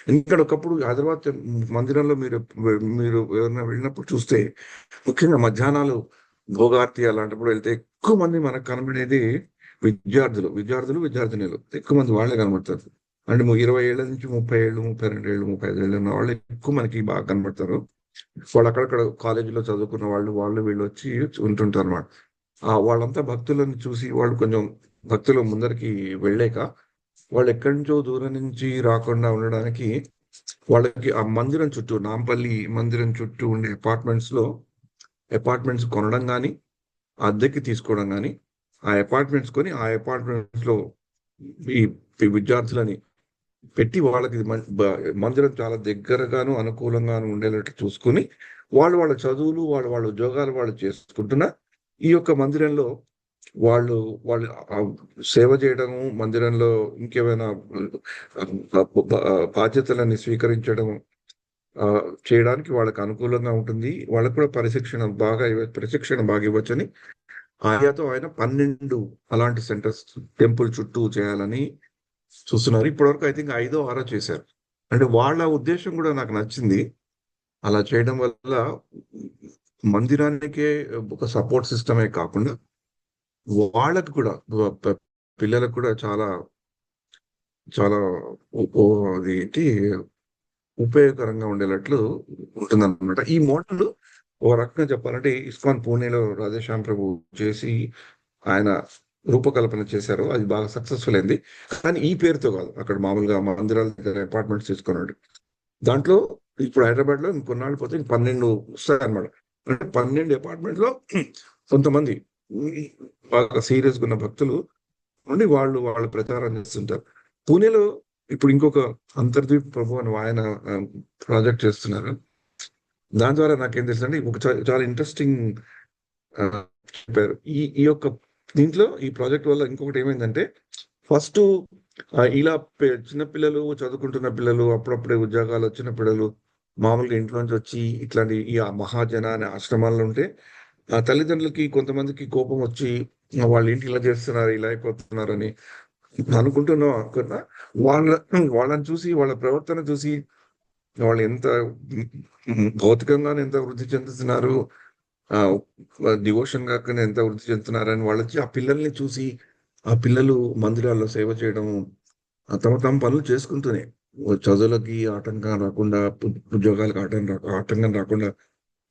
ఎందుకంటే ఒకప్పుడు హైదరాబాద్ మందిరంలో మీరు ఎవరైనా వెళ్ళినప్పుడు చూస్తే, ముఖ్యంగా మధ్యాహ్నాలు భోగార్తి అలాంటప్పుడు వెళ్తే ఎక్కువ మంది మనకు కనబడేది విద్యార్థినులు ఎక్కువ మంది వాళ్ళే కనబడతారు. అంటే 20 ఏళ్ల నుంచి 30 ఏళ్ళు, 32 ఏళ్ళు, 35 ఏళ్ళు ఉన్న వాళ్ళు ఎక్కువ మనకి బాగా కనబడతారు. వాళ్ళు అక్కడక్కడ కాలేజీలో చదువుకున్న వాళ్ళు వీళ్ళు వచ్చి ఉంటుంటారు అన్నమాట. వాళ్ళంతా భక్తులను చూసి వాళ్ళు కొంచెం భక్తులు ముందరికి వెళ్ళాక వాళ్ళు ఎక్కడి నుంచో దూరం నుంచి రాకుండా ఉండడానికి వాళ్ళకి ఆ మందిరం చుట్టూ, నాంపల్లి మందిరం చుట్టూ ఉండే అపార్ట్మెంట్స్ కొనడం కానీ, అద్దెకి తీసుకోవడం కానీ, ఆ అపార్ట్మెంట్స్ కొని ఆ అపార్ట్మెంట్స్ లో ఈ విద్యార్థులని పెట్టి వాళ్ళకి మందిరం చాలా దగ్గరగాను అనుకూలంగాను ఉండేటట్టు చూసుకుని వాళ్ళ చదువులు వాళ్ళ ఉద్యోగాలు వాళ్ళు చేసుకుంటున్నా ఈ యొక్క మందిరంలో వాళ్ళు సేవ చేయడము, మందిరంలో ఇంకేమైనా బాధ్యతలని స్వీకరించడం చేయడానికి వాళ్ళకి అనుకూలంగా ఉంటుంది. వాళ్ళకు కూడా ప్రశిక్షణ బాగా ఇవ్వచ్చని ఆయాతో ఆయన 12 అలాంటి సెంటర్స్ టెంపుల్ చుట్టూ చేయాలని చూస్తున్నారు. ఇప్పటివరకు ఐ థింక్ 5 or 6 చేశారు. అంటే వాళ్ళ ఉద్దేశం కూడా నాకు నచ్చింది. అలా చేయడం వల్ల మందిరానికే ఒక సపోర్ట్ సిస్టమే కాకుండా వాళ్ళకు కూడా పిల్లలకు కూడా చాలా చాలా అదేంటి ఉపయోగకరంగా ఉండేటట్లు ఉంటుందన్నమాట. ఈ మోడల్ ఒక రకంగా చెప్పాలంటే ఇస్కాన్ పూణేలో రాధేశ్యామ్ ప్రభు చేసి ఆయన రూపకల్పన చేశారు. అది బాగా సక్సెస్ఫుల్ అయింది. కానీ ఈ పేరుతో కాదు, అక్కడ మామూలుగా మందిరాల దగ్గర అపార్ట్మెంట్స్ తీసుకున్నాడు. దాంట్లో ఇప్పుడు హైదరాబాద్ లో ఇంకొన్నాళ్ళు పోతే 12 వస్తాయన్నమాట. అంటే 12 అపార్ట్మెంట్ లో కొంతమంది బాగా సీరియస్ గా ఉన్న భక్తులు ఉండి వాళ్ళు ప్రచారం చేస్తుంటారు. పూణేలో ఇప్పుడు ఇంకొక అంతర్దీప్ ప్రభు అని ఆయన ప్రాజెక్ట్ చేస్తున్నారు. దాని ద్వారా నాకేం తెలుసు అంటే ఒక చాలా ఇంట్రెస్టింగ్ చెప్పారు. ఈ యొక్క దీంట్లో ఈ ప్రాజెక్ట్ వల్ల ఇంకొకటి ఏమైందంటే, ఫస్ట్ ఇలా చిన్నపిల్లలు చదువుకుంటున్న పిల్లలు, అప్పుడప్పుడే ఉద్యోగాలు వచ్చిన పిల్లలు మామూలుగా ఇంట్లోంచి వచ్చి ఇట్లాంటి ఈ మహాజన అనే ఆశ్రమాల్లో ఉంటే ఆ తల్లిదండ్రులకి కొంతమందికి కోపం వచ్చి వాళ్ళ ఇంటి ఇలా చేస్తున్నారు, ఇలా అయిపోతున్నారు అని అనుకున్నా వాళ్ళని చూసి, వాళ్ళ ప్రవర్తన చూసి వాళ్ళు ఎంత భౌతికంగానే ఎంత వృద్ధి చెందుతున్నారు, డివోషన్ కాకుండా ఎంత వృద్ధి చెందుతున్నారని వాళ్ళు వచ్చి ఆ పిల్లల్ని చూసి, ఆ పిల్లలు మందిరాల్లో సేవ చేయడం, తమ పనులు చేసుకుంటూనే చదువులకి ఆటంకం రాకుండా, ఉద్యోగాలకు ఆటంకం రాకుండా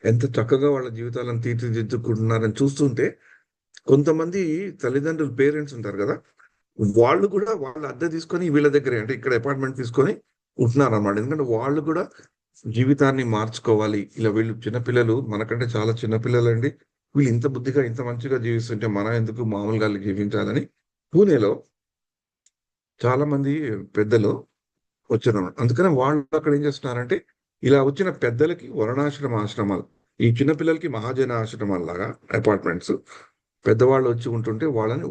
ఎంత చక్కగా వాళ్ళ జీవితాలను తీర్చిదిద్దుకుంటున్నారని చూస్తుంటే, కొంతమంది తల్లిదండ్రులు పేరెంట్స్ ఉంటారు కదా, వాళ్ళు కూడా వాళ్ళ అద్దె తీసుకొని వీళ్ళ దగ్గరే అంటే ఇక్కడ అపార్ట్మెంట్ తీసుకొని ఉంటున్నారు అన్నమాట. ఎందుకంటే వాళ్ళు కూడా జీవితాన్ని మార్చుకోవాలి. ఇలా వీళ్ళు చిన్నపిల్లలు మనకంటే చాలా చిన్నపిల్లలు అండి, వీళ్ళు ఇంత బుద్ధిగా ఇంత మంచిగా జీవిస్తుంటే మనం ఎందుకు మామూలుగా జీవించాలని పూణేలో చాలా మంది పెద్దలు వచ్చారన్నమాట. అందుకని వాళ్ళు అక్కడ ఏం చేస్తున్నారంటే, ఇలా వచ్చిన పెద్దలకి ఆశ్రమాలు, ఈ చిన్నపిల్లలకి మహాజన ఆశ్రమాల లాగా అపార్ట్మెంట్స్, పెద్దవాళ్ళు వచ్చి ఉంటుంటే వాళ్ళని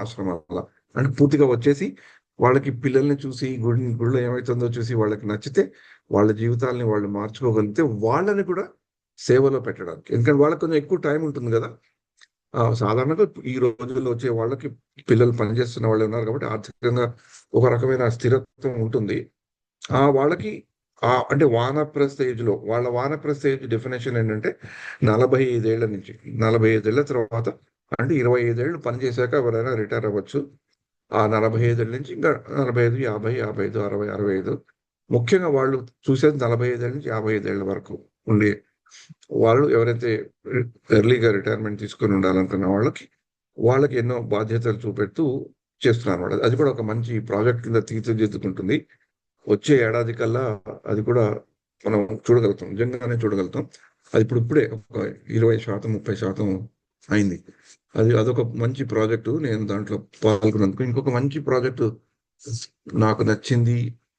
ఆశ్రమాల అంటే పూర్తిగా వచ్చేసి వాళ్ళకి పిల్లల్ని చూసి గుడిలో ఏమైతుందో చూసి వాళ్ళకి నచ్చితే వాళ్ళ జీవితాలని వాళ్ళు మార్చుకోగలిగితే వాళ్ళని కూడా సేవలో పెట్టడానికి. ఎందుకంటే వాళ్ళకి కొంచెం ఎక్కువ టైం ఉంటుంది కదా. సాధారణంగా ఈ రోజుల్లో వచ్చే వాళ్ళకి పిల్లలు పనిచేస్తున్న వాళ్ళు ఉన్నారు కాబట్టి ఆర్థికంగా ఒక రకమైన స్థిరత్వం ఉంటుంది. వాళ్ళకి అంటే వానప్రస్థ ఏజ్ లో వాళ్ళ ఏజ్ డెఫినేషన్ ఏంటంటే 45 ఏళ్ల నుంచి 45 ఏళ్ల తర్వాత, అంటే 25 ఏళ్ళు పనిచేశాక ఎవరైనా రిటైర్ అవ్వచ్చు. ఆ 45 ఏళ్ళ నుంచి ఇంకా 45, 50, 55, 60, 65, ముఖ్యంగా వాళ్ళు చూసేది 45 ఏళ్ళ నుంచి 55 ఏళ్ల వరకు ఉండే వాళ్ళు ఎవరైతే ఎర్లీగా రిటైర్మెంట్ తీసుకొని ఉండాలనుకున్న వాళ్ళకి వాళ్ళకి ఎన్నో బాధ్యతలు చూపెడుతూ చేస్తున్నారు అన్నమాట. అది కూడా ఒక మంచి ప్రాజెక్ట్ కింద తీర్చిదిద్దుకుంటుంది. వచ్చే ఏడాది కల్లా అది కూడా మనం చూడగలుగుతాం, నిజంగానే చూడగలుగుతాం. అది ఇప్పుడిప్పుడే ఒక 20%, 30% అయింది. అదొక మంచి ప్రాజెక్టు. నేను దాంట్లో పాల్గొన్నందుకు. ఇంకొక మంచి ప్రాజెక్టు నాకు నచ్చింది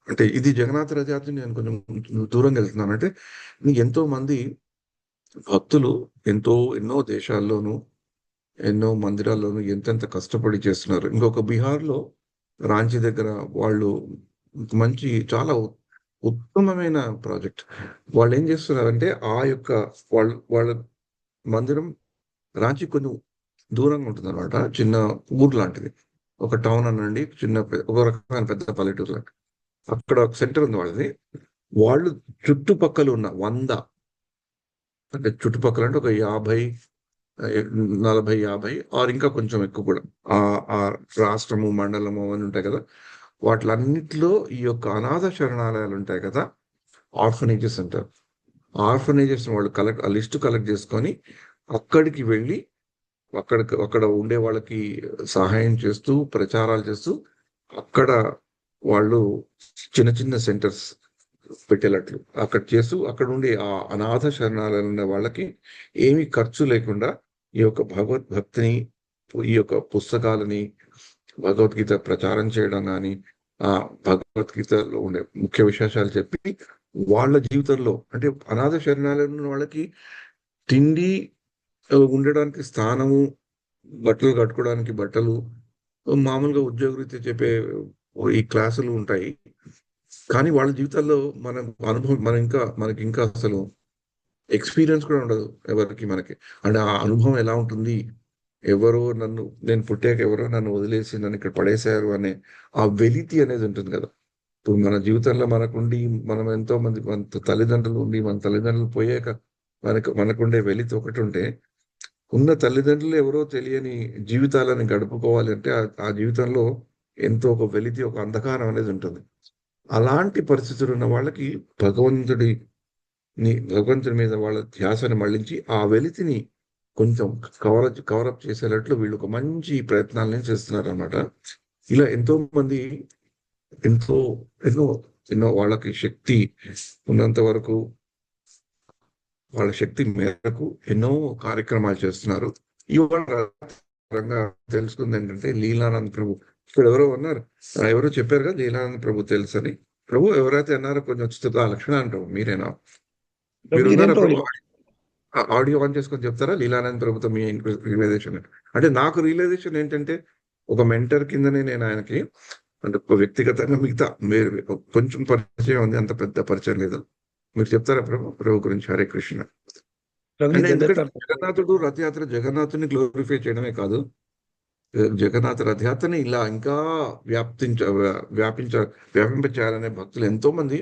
అంటే, ఇది జగన్నాథ రథయాత్ర నేను కొంచెం దూరంగా వెళ్తున్నాను. అంటే ఎంతో మంది భక్తులు ఎన్నో దేశాల్లోనూ, ఎన్నో మందిరాల్లోనూ ఎంతెంత కష్టపడి చేస్తున్నారు. ఇంకొక బిహార్‌లో రాంచీ దగ్గర వాళ్ళు మంచి చాలా ఉత్తమమైన ప్రాజెక్ట్. వాళ్ళేం చేస్తున్నారంటే, ఆ యొక్క వాళ్ళ మందిరం రాంచీ కొంచెం దూరంగా ఉంటుందన్నమాట. చిన్న ఊరు లాంటిది. ఒక టౌన్ అనండి, ఒక రకమైన పెద్ద పల్లెటూరు లాంటిది. అక్కడ ఒక సెంటర్ ఉంది వాళ్ళది. వాళ్ళు చుట్టుపక్కల ఉన్న 100 అంటే చుట్టుపక్కల అంటే ఒక 50, 40, 50 ఆర్ ఇంకా కొంచెం ఎక్కువ కూడా. ఆ రాష్ట్రము, మండలము అవన్నీ ఉంటాయి కదా! వాటిలన్నిటిలో ఈ యొక్క అనాథ శరణాలయాలు ఉంటాయి కదా! ఆర్ఫనేజెస్ అంటారు. ఆర్ఫనేజెస్ వాళ్ళు ఆ లిస్ట్ కలెక్ట్ చేసుకొని అక్కడికి వెళ్ళి అక్కడ ఉండే వాళ్ళకి సహాయం చేస్తూ, ప్రచారాలు చేస్తూ, అక్కడ వాళ్ళు చిన్న చిన్న సెంటర్స్ పెట్టేటట్లు అక్కడ చేస్తూ, అక్కడ ఉండే ఆ అనాథ శరణాలయాలు ఉన్న వాళ్ళకి ఏమీ ఖర్చు లేకుండా ఈ యొక్క భగవద్భక్తిని, ఈ యొక్క పుస్తకాలని, భగవద్గీత ప్రచారం చేయడం గాని, భగవద్గీతలో ఉండే ముఖ్య విశేషాలు చెప్పి, వాళ్ళ జీవితంలో అంటే అనాథ శరణాలయంలో ఉన్న వాళ్ళకి తిండి, ఉండడానికి స్థానము, బట్టలు కట్టుకోవడానికి బట్టలు, మామూలుగా ఉద్యోగరీత్యా చెప్పే ఈ క్లాసులు ఉంటాయి. కానీ వాళ్ళ జీవితాల్లో మనకి ఇంకా అసలు ఎక్స్‌పీరియన్స్ కూడా ఉండదు ఎవరికీ మనకి. అంటే ఆ అనుభవం ఎలా ఉంటుంది? నేను పుట్టాక ఎవరో నన్ను వదిలేసి నన్ను ఇక్కడ పడేశారు అనే ఆ వెలితి అనేది ఉంటుంది కదా! ఇప్పుడు మన జీవితంలో మనకుండి, మనం ఎంతో మంది మన తల్లిదండ్రులు ఉండి, మన తల్లిదండ్రులు పోయాక మనకుండే వెలితి ఒకటుంటే, ఉన్న తల్లిదండ్రులు ఎవరో తెలియని జీవితాలను గడుపుకోవాలి అంటే, ఆ జీవితంలో ఎంతో ఒక వెలితి, ఒక అంధకారం అనేది ఉంటుంది. అలాంటి పరిస్థితులు ఉన్న వాళ్ళకి భగవంతుడి మీద వాళ్ళ ధ్యాసని మళ్లించి, ఆ వెలితిని కొంచెం కవరప్ చేసేటట్లు వీళ్ళు ఒక మంచి ప్రయత్నాలని చేస్తున్నారనమాట. ఇలా ఎంతో మంది ఎంతో ఎన్నో ఎన్నో వాళ్ళకి శక్తి ఉన్నంత వరకు, వాళ్ళ శక్తి మేరకు ఎన్నో కార్యక్రమాలు చేస్తున్నారు. ఇవాళ పరంగా తెలుసుకుందేంటంటే, లీలానంద్ ప్రభు ఇక్కడ ఎవరో ఉన్నారు. ఎవరో చెప్పారు కదా! లీలానంద్ ప్రభు తెలుసని. ప్రభు ఎవరైతే అన్నారో కొంచెం ఆ లక్ష్మణ ప్రభు మీరేనా? ప్రభుజీ నేను మీరున్నారా ప్రభు? ప్రభుజీ. ఆడియో ఆన్ చేసుకొని చెప్తారా? లీలానంద్ ప్రభుతో మీ రియలైజేషన్. అంటే నాకు రియలైజేషన్ ఏంటంటే, ఒక మెంటర్ కిందనే నేను ఆయనకి అంటే ఒక వ్యక్తిగతంగా మిగతా కొంచెం పరిచయం ఉంది. అంత పెద్ద పరిచయం లేదు. మీరు చెప్తారా ప్రభు గురించి? హరే కృష్ణ. ప్రభుజీ అంటే ఎందుకంటే దండోపాధ్యాయ. జగన్నాథుడు రథయాత్ర జగన్నాథుని గ్లోరిఫై చేయడమే కాదు, జగన్నాథ రథయాత్రని ఇలా ఇంకా వ్యాపింపచేయాలనే భక్తులు ఎంతో మంది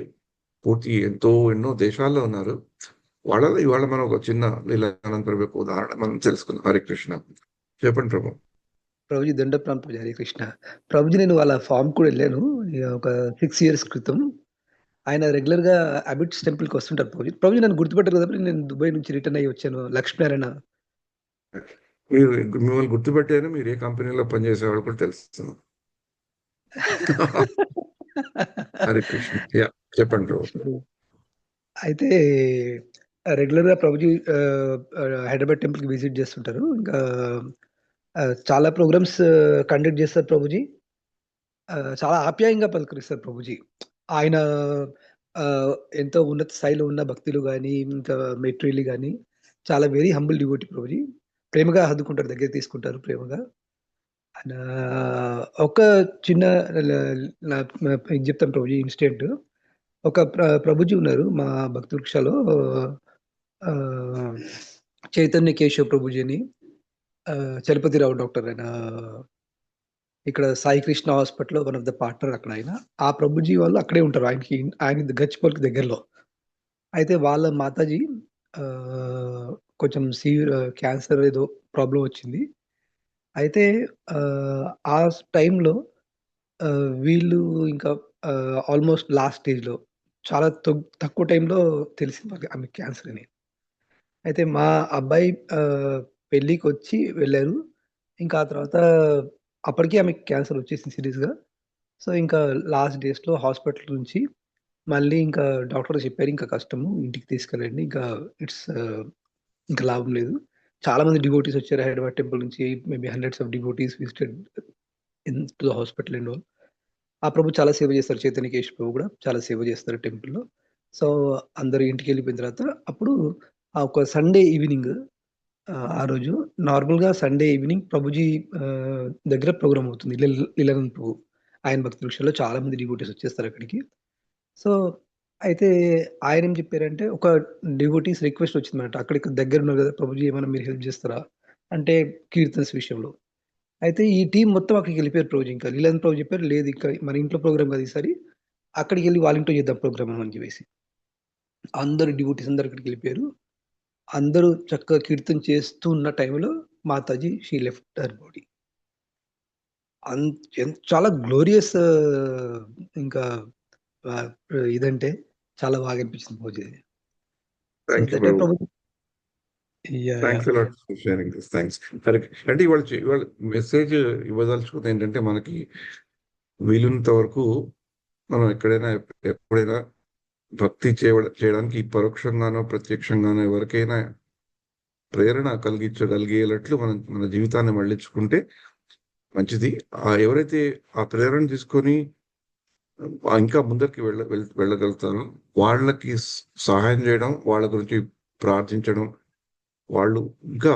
ఎన్నో దేశాల్లో ఉన్నారు. వాళ్ళలో ఇవాళ మనం ఒక చిన్న లీలానంద ప్రభు యొక్క ఉదాహరణ మనం తెలుసుకుందాం. హరే కృష్ణ. చెప్పండి ప్రభు. ప్రభుజీ దండోపాధ్యాయ. హరే కృష్ణ. ప్రభుజీ నేను వాళ్ళ ఫామ్ కూడా వెళ్ళాను ఒక 6 ఇయర్స్ క్రితం. ఆయన రెగ్యులర్ గా అబిడ్స్ టెంపుల్ కి వస్తుంటారు ప్రభుజీ. ప్రభుజీ నన్ను గుర్తుపట్టారు కదా! నేను దుబాయ్ నుంచి రిటర్న్ అయ్యి వచ్చాను. లక్ష్మీనారాయణ. మిమ్మల్ని గుర్తుపెట్టారు. మీరు ఏ కంపెనీలో పనిచేసేవాళ్ళు కూడా తెలుస్తుంది. హరే కృష్ణ. చెప్పండి ప్రభు. అయితే రెగ్యులర్ గా ప్రభుజీ హైదరాబాద్ టెంపుల్ కి విజిట్ చేస్తుంటారు. ఇంకా చాలా ప్రోగ్రామ్స్ కండక్ట్ చేస్తారు ప్రభుజీ. చాలా ఆప్యాయంగా పలకరిస్తారు ప్రభుజీ. ఆయన ఎంతో ఉన్నత స్థాయిలో ఉన్న భక్తులు గాని, ఇంకా మెటీరియల్ గాని చాలా వెరీ హంబుల్ డివోటీ ప్రభుజీ. ప్రేమగా హత్తుకుంటారు, దగ్గరికి తీసుకుంటారు ప్రేమగా. ఆయన ఒక చిన్న ఇది చెప్తాను ప్రభుజీ ఇన్సిడెంట్. ఒక ప్రభుజీ ఉన్నారు మా భక్తి వృక్షలో, చైతన్య కేశవ్ ప్రభుజీ అని, చలపతిరావు డాక్టర్ ఆయన. ఇక్కడ సాయి కృష్ణ హాస్పిటల్‌లో వన్ ఆఫ్ ద పార్ట్నర్ అక్కడ ఆయన. ఆ ప్రభుజీ వాళ్ళు అక్కడే ఉంటారు. ఆయన గచ్చిబౌలికి దగ్గరలో. అయితే వాళ్ళ మాతాజీ కొంచెం క్యాన్సర్ ఏదో ప్రాబ్లమ్ వచ్చింది. అయితే ఆ టైంలో వీళ్ళు ఇంకా ఆల్మోస్ట్ లాస్ట్ స్టేజ్‌లో చాలా తక్కువ టైంలో తెలిసింది వాళ్ళకి ఆమెకి క్యాన్సర్ అని. అయితే మా అబ్బాయి పెళ్ళికొచ్చి వెళ్లారు. ఇంకా ఆ తర్వాత అప్పటికి ఆమెకి క్యాన్సర్ వచ్చేసింది సీరియస్‌గా. సో, ఇంకా లాస్ట్ డేస్‌లో హాస్పిటల్ నుంచి మళ్ళీ ఇంకా డాక్టర్ చెప్పారు, "ఇంకా కష్టము. ఇంటికి తీసుకెళ్ళండి. ఇంకా ఇట్స్ ఇంక లాభం లేదు." చాలా మంది డివోటీస్ వచ్చారు హైదరాబాద్ టెంపుల్ నుంచి. Maybe hundreds of devotees visited to the hospital and all. ఆ ప్రభు చాలా సేవ చేస్తారు. చైతన్య కేశవ్ ప్రభు కూడా చాలా సేవ చేస్తారు టెంపుల్‌లో. సో, అందరూ ఇంటికెళ్ళిపోయిన తర్వాత అప్పుడు ఒక సండే ఈవినింగ్ ఆ రోజు నార్మల్‌గా సండే ఈవినింగ్ ప్రభుజీ దగ్గర ప్రోగ్రామ్ అవుతుంది. లీలానంద్ ప్రభు. ఆయన భక్తి వృక్షాల్లో చాలా మంది డివోటీస్ వచ్చేస్తారు అక్కడికి. సో, అయితే ఆయనేం చెప్పారంటే, ఒక డివోటీస్ రిక్వెస్ట్ వచ్చిందన్నమాట. అక్కడికి దగ్గరున్నారు గదా! ప్రభుజీ ఏమైనా మీరు హెల్ప్ చేస్తారా? అంటే కీర్తన్స్ విషయంలో. అయితే ఈ టీమ్ మొత్తం అక్కడికెళ్ళిపోయారు ప్రభుజీ ఇంకా. లీలానంద్ ప్రభు చెప్పారు, లేదు ఇంకా మన ఇంట్లో ప్రోగ్రామ్ కాదు ఈసారి. అక్కడికెళ్ళి వాళ్ళ ఇంట్లో చేద్దాం ప్రోగ్రామ్ అని చెప్పేసి. అందరూ డివోటీస్ అందరూ అక్కడికెళ్ళిపోయారు. అందరూ చక్కగా కీర్తన చేస్తూ ఉన్న టైంలో మాతాజీ షీ లెఫ్ట్ హర్ బాడీ. అన్ చాలా గ్లోరియస్ ఇంకా ఆహ్, ఇదంటే చాలా బాగా అనిపించింది Pooja. So thank you that time ప్రభు. ప్రభు yeah! Thanks yeah! A lot for sharing this. Thanks. సరే. అంటే ఇవాళ మెసేజ్ ఇవ్వదలుచుకుంది ఏంటంటే, మనకి వీలున్నంత వరకు మనం ఎక్కడైనా ఎప్పుడైనా భక్తి చేయడానికి పరోక్షంగానో, ప్రత్యక్షంగానో ఎవరికైనా ప్రేరణ కలిగించగలిగేటట్లు మనం మన జీవితాన్ని మళ్ళించుకుంటే మంచిది. ఎవరైతే ఆ ప్రేరణ తీసుకొని ఇంకా ముందరికి వెళ్ళగలుగుతారో వాళ్ళకి సహాయం చేయడం, వాళ్ళ గురించి ప్రార్థించడం, వాళ్ళు ఇంకా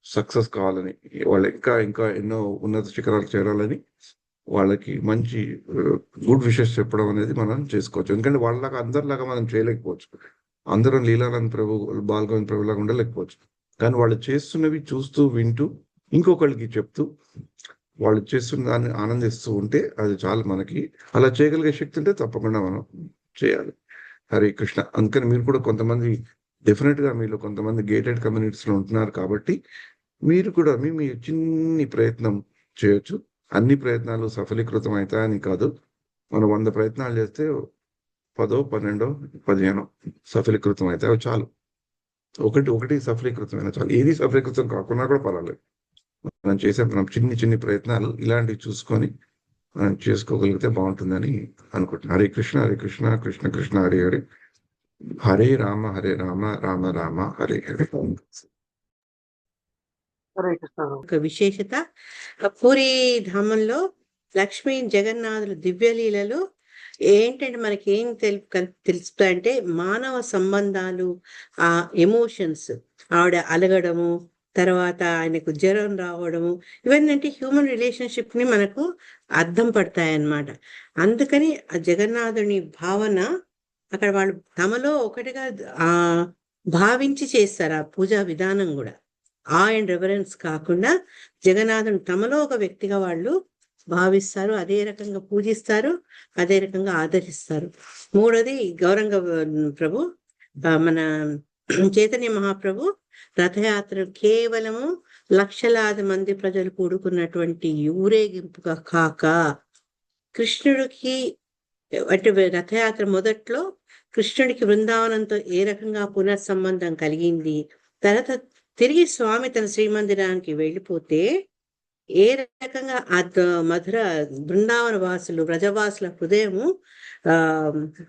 సక్సెస్ కావాలని, వాళ్ళు ఇంకా ఇంకా ఎన్నో ఉన్నత శిఖరాలు చేరాలని వాళ్ళకి మంచి గుడ్ విషెస్ చెప్పడం అనేది మనం చేసుకోవచ్చు. ఎందుకంటే వాళ్ళలాగా అందరిలాగా మనం చేయలేకపోవచ్చు. అందరం లీలానంద్ ప్రభు, బాలగోవింద్ ప్రభులాగా ఉండలేకపోవచ్చు. కానీ వాళ్ళు చేస్తున్నవి చూస్తూ, వింటూ, ఇంకొకళ్ళకి చెప్తూ, వాళ్ళు చేస్తున్న దాన్ని ఆనందిస్తూ ఉంటే అది చాలు మనకి. అలా చేయగలిగే శక్తి ఉంటే తప్పకుండా మనం చేయాలి. హరే కృష్ణ. అందుకని మీరు కూడా కొంతమంది డెఫినిట్‌గా మీలో కొంతమంది గేటెడ్ కమ్యూనిటీస్‌లో ఉంటున్నారు కాబట్టి, మీరు కూడా మీ చిన్ని ప్రయత్నం చేయొచ్చు. అన్ని ప్రయత్నాలు సఫలీకృతం అయితాయని కాదు. మనం 100 ప్రయత్నాలు చేస్తే 10, 12, 15 సఫలీకృతం అయితాయి. అవి చాలు. ఒకటి సఫలీకృతమైనా చాలు. ఏది సఫలీకృతం కాకున్నా కూడా పర్వాలేదు. మనం చిన్ని చిన్ని ప్రయత్నాలు ఇలాంటివి చూసుకొని మనం చేసుకోగలిగితే బావుంటుందని అనుకుంటున్నా. హరే కృష్ణ, హరే కృష్ణ, కృష్ణ కృష్ణ హరే హరే. హరే రామ, రామ రామ హరే హరే. హరే కృష్ణ. ఒక విశేషత పూరి ధామంలో లక్ష్మీ జగన్నాథుల దివ్యలీలలు ఏంటంటే మనకి ఏం తెలుస్తాయంటే మానవ సంబంధాలు, ఆ ఎమోషన్స్, ఆవిడ అలగడము, తర్వాత ఆయనకు జ్వరం రావడము, ఇవన్నీ హ్యూమన్ రిలేషన్షిప్ ని మనకు అర్థం పడతాయన్నమాట. అందుకని ఆ జగన్నాథుని భావన అక్కడ వాళ్ళు తమలో ఒకటిగా ఆ భావించి చేస్తారు. ఆ పూజా విధానం కూడా అండ్ రెవరెన్స్ కాకుండా జగన్నాథుని తమలో ఒక వ్యక్తిగా వాళ్ళు భావిస్తారు, అదే రకంగా పూజిస్తారు, అదే రకంగా ఆదరిస్తారు. మూడోది గౌరంగ ప్రభు, మన చైతన్య మహాప్రభు రథయాత్ర కేవలము లక్షలాది మంది ప్రజలు కూడుకున్నటువంటి ఊరేగింపుగా కాక, కృష్ణుడికి అంటే రథయాత్ర మొదట్లో కృష్ణుడికి బృందావనంతో ఏ రకంగా పునఃసంబంధం కలిగింది, తర్వాత తిరిగి స్వామి తన శ్రీమందిరానికి వెళ్ళిపోతే ఏ రకంగా మధుర బృందావన వాసులు, బ్రజవాసుల హృదయము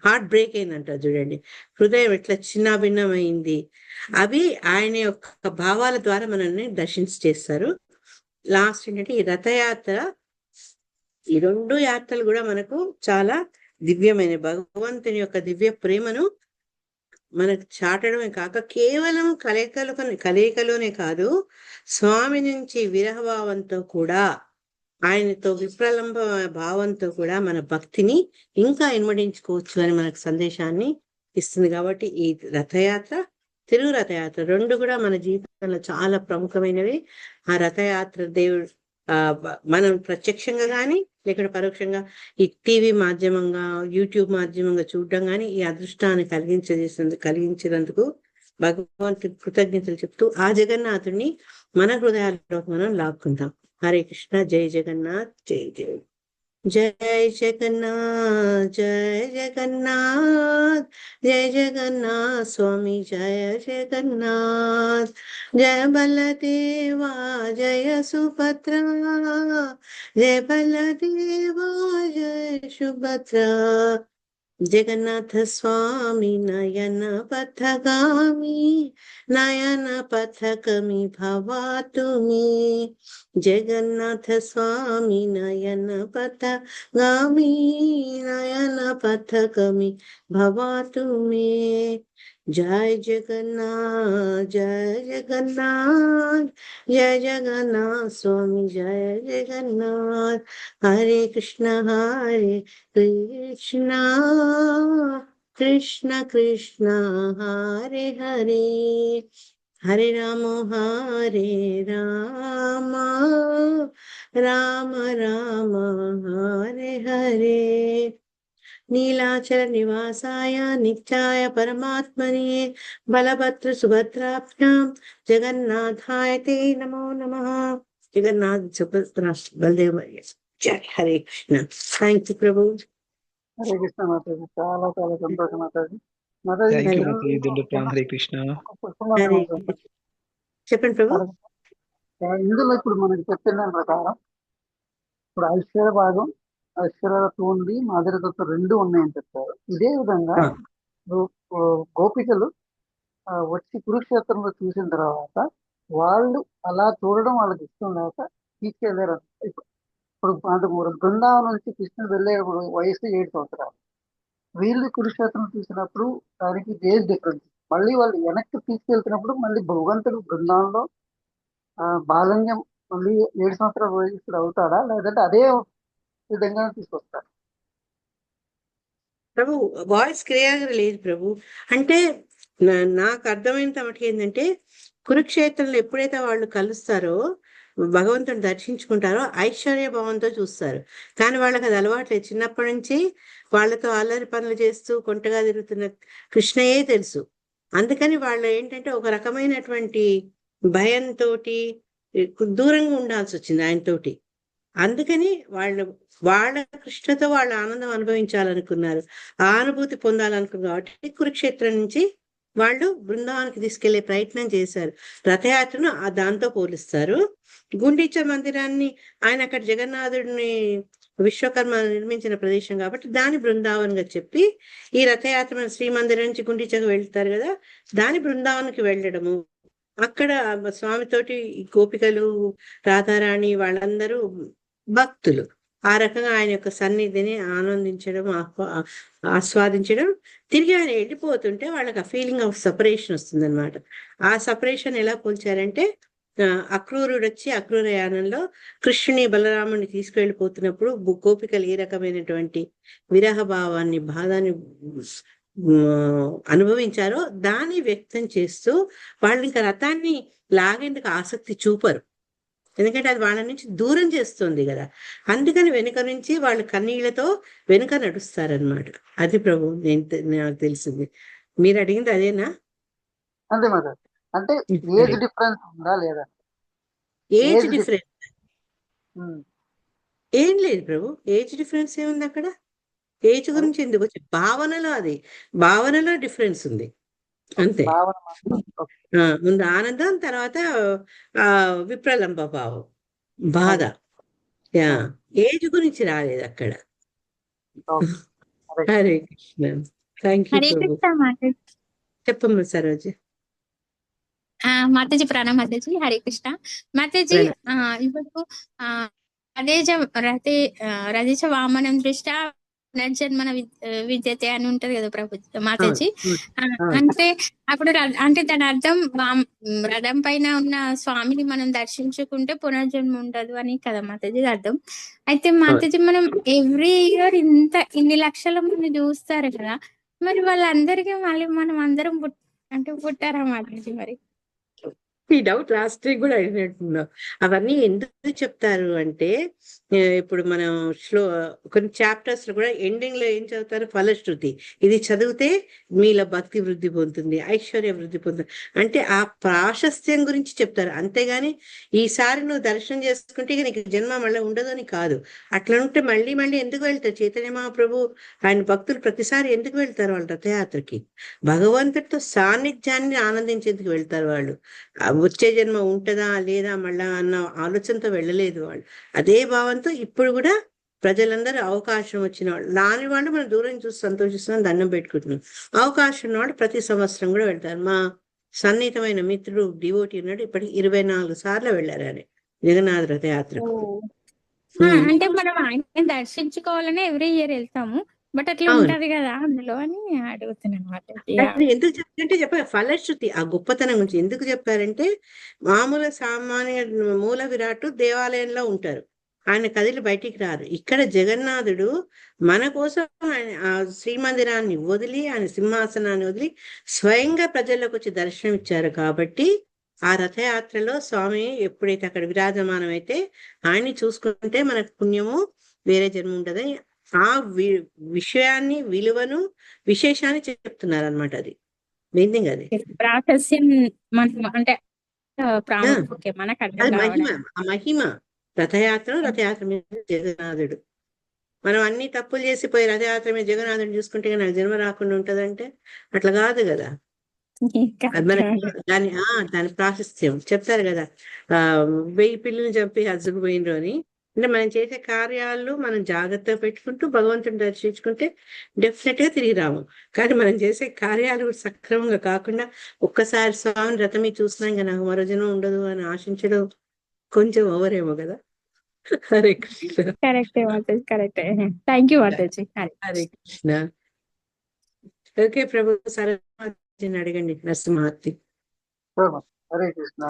హార్ట్ బ్రేక్ అయిందంటారు చూడండి. హృదయం ఎట్లా చిన్నాభిన్నమైంది. అవి ఆయన యొక్క భావాల ద్వారా మనల్ని దర్శించేస్తారు. లాస్ట్ ఏంటంటే ఈ రథయాత్ర, ఈ 2 యాత్రలు కూడా మనకు చాలా దివ్యమైన భగవంతుని యొక్క దివ్య ప్రేమను మనకు చాటడమే కాక, కేవలం కలయికలోనే కాదు, స్వామి నుంచి విరహభావంతో కూడా, ఆయనతో విప్రలంబ భావంతో కూడా మన భక్తిని ఇంకా ఇనుమడించుకోవచ్చు అని మనకు సందేశాన్ని ఇస్తుంది. కాబట్టి ఈ రథయాత్ర, తిరుగు రథయాత్ర 2 కూడా మన జీవితంలో చాలా ప్రముఖమైనవి. ఆ రథయాత్ర దేవుడు మనం ప్రత్యక్షంగా కానీ లేకపోతే పరోక్షంగా ఈ టీవీ మాధ్యమంగా, యూట్యూబ్ మాధ్యమంగా చూడడం కానీ ఈ అదృష్టాన్ని కలిగించినందుకు భగవంతుడికి కృతజ్ఞతలు చెప్తూ ఆ జగన్నాథుడిని మన హృదయాల్లో మనం లాక్కుంటాం. హరే కృష్ణ. జై జగన్నాథ్. జై జై. जय जगन्नाथ जय जगन्नाथ जय जगन्नाथ स्वामी जय जगन्नाथ। जय बलदेवा जय सुभद्रा जय बलदेवा जय सुभद्रा। जगन्नाथ स्वामी नयन पथगामी नयन पथगमी भवातु मे। जगन्नाथ स्वामी नयन पथगामी नयन पथगमी भवातु मे। जय जगन्नाथ जय जगन्नाथ स्वामी जय जगन्नाथ। हरे कृष्ण कृष्ण कृष्ण कृष्ण हरे हरे हरे राम राम राम हरे हरे। नीलाचल निवासाय नित्याय परमात्मने बलभद्र सुभद्राभ्यां जगन्नाथाय ते नमो नमः। जगन्नाथ सुभद्रा बलदेव जय हरे कृष्ण। थैंक यू प्रभु। హరే కృష్ణ మాతాజీ, చాలా చాలా సంతోషం మాతాజీ. మాతాజీ థ్యాంక్ యూ హరే మాతాజీ దండోపాయం. హరే కృష్ణ. ఒక క్వశ్చన్ ఉంది హరే మాతాజీ. చెప్పండి ప్రభు. ఇందులో ఇప్పుడు మనకి చెప్పిన దాని ప్రకారం ఇప్పుడు ఐశ్వర్య భాగం, ఐశ్వర్యతో ఉంది, మాధుర్యతో రెండు ఉన్నాయని చెప్తారు. ఇదే విధంగా ఇప్పుడు, గోపికలు వచ్చి కురుక్షేత్రంలో చూసిన తర్వాత వాళ్ళు అలా చూడడం వాళ్ళకి ఇష్టం లేక తీసుకెళ్లారు. ఇప్పుడు బృందావనం నుంచి కృష్ణుడు వెళ్ళే వయసు 7 సంవత్సరాలు. వీళ్ళు కురుక్షేత్రం చూసినప్పుడు దానికి ఏజ్ డిఫరెన్స్. మళ్ళీ వాళ్ళు వెనక్కి తీసుకెళ్తున్నప్పుడు మళ్ళీ భగవంతుడు బృందావనంలో బాలన్యం మళ్ళీ 7 సంవత్సరాల వయసుడు అవుతాడా, లేదంటే అదే విధంగా తీసుకొస్తాడు? ప్రభు వాయిస్ క్లియర్ లేదు ప్రభు. అంటే నాకు అర్థమైనంత మటుకు ఏంటంటే కురుక్షేత్రంలో ఎప్పుడైతే వాళ్ళు కలుస్తారో భగవంతుని దర్శించుకుంటారో ఐశ్వర్య భావంతో చూస్తారు. కానీ వాళ్ళకి అది అలవాట్లేదు. చిన్నప్పటి నుంచి వాళ్ళతో అల్లరి పనులు చేస్తూ కొంటగా తిరుగుతున్న కృష్ణయే తెలుసు. అందుకని వాళ్ళు ఏంటంటే ఒక రకమైనటువంటి భయంతో దూరంగా ఉండాల్సి వచ్చింది ఆయనతోటి. అందుకని వాళ్ళ కృష్ణతో వాళ్ళ ఆనందం అనుభవించాలనుకున్నారు, ఆ అనుభూతి పొందాలనుకున్నారు. కాబట్టి కురుక్షేత్రం నుంచి వాళ్ళు బృందావనానికి తీసుకెళ్లే ప్రయత్నం చేశారు. రథయాత్రను దాంతో పోలిస్తారు. గుండీచ మందిరాన్ని ఆయన అక్కడ జగన్నాథుడిని విశ్వకర్మ నిర్మించిన ప్రదేశం కాబట్టి దాని బృందావనంగా చెప్పి ఈ రథయాత్ర శ్రీమందిరం నుంచి గుండీచకు వెళ్తారు కదా, దాని బృందావనానికి వెళ్ళడము. అక్కడ స్వామితోటి గోపికలు రాధారాణి వాళ్ళందరూ భక్తులు ఆ రకంగా ఆయన యొక్క సన్నిధిని ఆనందించడం, ఆస్వాదించడం. తిరిగి ఆయన వెళ్ళిపోతుంటే వాళ్ళకి ఆ ఫీలింగ్ ఆఫ్ సపరేషన్ వస్తుంది అనమాట. ఆ సపరేషన్ ఎలా పోల్చారంటే అక్రూరుడు వచ్చి అక్రూర యానంలో కృష్ణుని బలరాముని తీసుకువెళ్ళిపోతున్నప్పుడు గోపికలు ఏ రకమైనటువంటి విరహ భావాన్ని బాధాన్ని అనుభవించారో దాన్ని వ్యక్తం చేస్తూ వాళ్ళు ఇంకా రథాన్ని లాగేందుకు ఆసక్తి చూపరు, ఎందుకంటే అది వాళ్ళ నుంచి దూరం చేస్తుంది కదా. అందుకని వెనుక నుంచి వాళ్ళు కన్నీళ్లతో వెనుక నడుస్తారనమాట. అది ప్రభు నాకు తెలిసింది. మీరు అడిగింది అదేనా? అంతే మరి. అంటే ఏజ్ డిఫరెన్స్ ఉందా లేదా? ఏజ్ డిఫరెన్స్ ఏం లేదు ప్రభు. ఏజ్ డిఫరెన్స్ ఏముంది అక్కడ? ఏజ్ గురించి ఎందుకు వచ్చి భావనలో డిఫరెన్స్ ఉంది అంతే. ముందు ఆనందం, తర్వాత విప్రలంబ భావం, బాధ. ఏజ్ గురించి రాలేదు అక్కడ. హరే కృష్ణ. థ్యాంక్ యూ ప్రభు. చెప్పమ్మా సరోజ. మాతాజీ ప్రణామ్ మాతాజీ. హరే కృష్ణ మాతాజీ. ఇప్పుడు రజేశ వామనం దృష్ట్యా పునర్జన్మన విద్యతే అని ఉంటది కదా ప్రభు మాతాజీ. అంటే అప్పుడు అంటే దాని అర్థం రథం పైన ఉన్న స్వామిని మనం దర్శించుకుంటే పునర్జన్మ ఉండదు అని కదా మాతాజీ అర్థం. అయితే మాతాజీ మనం ఎవ్రీ ఇయర్ ఇన్ని లక్షల మంది చూస్తారు కదా, మరి వాళ్ళందరికీ మళ్ళీ మనం అందరం పుట్టారా మాతాజీ? మరి ఈ డౌట్ లాస్ట్ వీక్ కూడా అడిగినట్టున్నావు. అవన్నీ ఎందుకు చెప్తారు అంటే ఇప్పుడు మనం కొన్ని చాప్టర్స్ లో కూడా ఎండింగ్ లో ఏం చదువుతారు, ఫలశ్రుతి. ఇది చదివితే మీలో భక్తి వృద్ధి పొందుతుంది, ఐశ్వర్య వృద్ధి పొందుతుంది అంటే ఆ ప్రాశస్త్యం గురించి చెప్తారు. అంతేగాని ఈసారి నువ్వు దర్శనం చేసుకుంటే ఇక నీకు జన్మ మళ్ళీ ఉండదు అని కాదు. అట్లా ఉంటే మళ్ళీ మళ్ళీ ఎందుకు వెళ్తారు చైతన్య మహాప్రభు ఆయన భక్తులు ప్రతిసారి ఎందుకు వెళ్తారు వాళ్ళ రథయాత్రకి? భగవంతుడితో సాన్నిధ్యాన్ని ఆనందించేందుకు వెళ్తారు వాళ్ళు. వచ్చే జన్మ ఉంటుందా లేదా మళ్ళా అన్న ఆలోచనతో వెళ్ళలేదు వాళ్ళు. అదే భావంతో ఇప్పుడు కూడా ప్రజలందరూ అవకాశం వచ్చిన వాళ్ళు, రాని వాళ్ళు మనం దూరం చూసి సంతోషిస్తున్నాం, దండం పెట్టుకుంటున్నాం. అవకాశం ఉన్నవాడు ప్రతి సంవత్సరం కూడా వెళ్తారు. మా సన్నిహితమైన మిత్రుడు డివోటీ ఉన్నాడు, ఇప్పటికి 24 సార్లు వెళ్ళారు ఆయన జగన్నాథ రథయాత్రకు. అంటే మనం ఆయన దర్శించుకోవాలని ఎవ్రీ ఇయర్ వెళ్తాము, బట్ అట్లా అవును. ఉంటది కదా అందులో అని అడుగుతున్నాను అనమాట. అది ఎందుకు చెప్పారంటే చెప్పారు ఫలశ్రుతి ఆ గొప్పతనం గురించి ఎందుకు చెప్పారంటే, మామూలు సామాన్య మూల విరాట్ దేవాలయంలో ఉంటారు, ఆయన కదిలి బయటికి రారు. ఇక్కడ జగన్నాథుడు మన కోసం ఆయన ఆ శ్రీమందిరాన్ని వదిలి, ఆయన సింహాసనాన్ని వదిలి స్వయంగా ప్రజల్లోకి వచ్చి దర్శనం ఇచ్చారు. కాబట్టి ఆ రథయాత్రలో స్వామి ఎప్పుడైతే అక్కడ విరాజమానం అయితే ఆయన్ని చూసుకుంటే మనకు పుణ్యము, వేరే జన్మ ఉంటది. ఆ విషయాన్ని, విలువను, విశేషాన్ని చెప్తున్నారు అనమాట. అది మెయిన్ థింగ్. అది ప్రాశస్యం మనం అంటే ప్రాముఖ్యం మనకు అర్థం అది మహిమ, కావడం. ఆ మహిమ రథయాత్ర మీద జగన్నాథుడు. మనం అన్ని తప్పులు చేసిపోయి రథయాత్ర మీద జగన్నాథుడు చూసుకుంటే నాకు జన్మ రాకుండా ఉంటదంటే అట్లా కాదు కదా. అది మనకి దాని ప్రాశస్త్యం చెప్తారు కదా. 1000 పిల్లల్ని చంపి హజ్జుకుపోయినరు అని. అంటే మనం చేసే కార్యాలు మనం జాగ్రత్తగా పెట్టుకుంటూ భగవంతుని దర్శించుకుంటే డెఫినెట్ గా తిరిగి రాము. కానీ మనం చేసే కార్యాలు సక్రమంగా కాకుండా ఒక్కసారి స్వామిని రథం మీద చూసినా ఇంకా నాకు మరో జనం ఉండదు అని ఆశించడం కొంచెం ఓవరేమో కదా. Hare Krishna. Correct. Thank you మాతాజీ. హరే కృష్ణ. ఓకే ప్రభు, సరే అడగండి నరసింహార్తి. హరే కృష్ణ.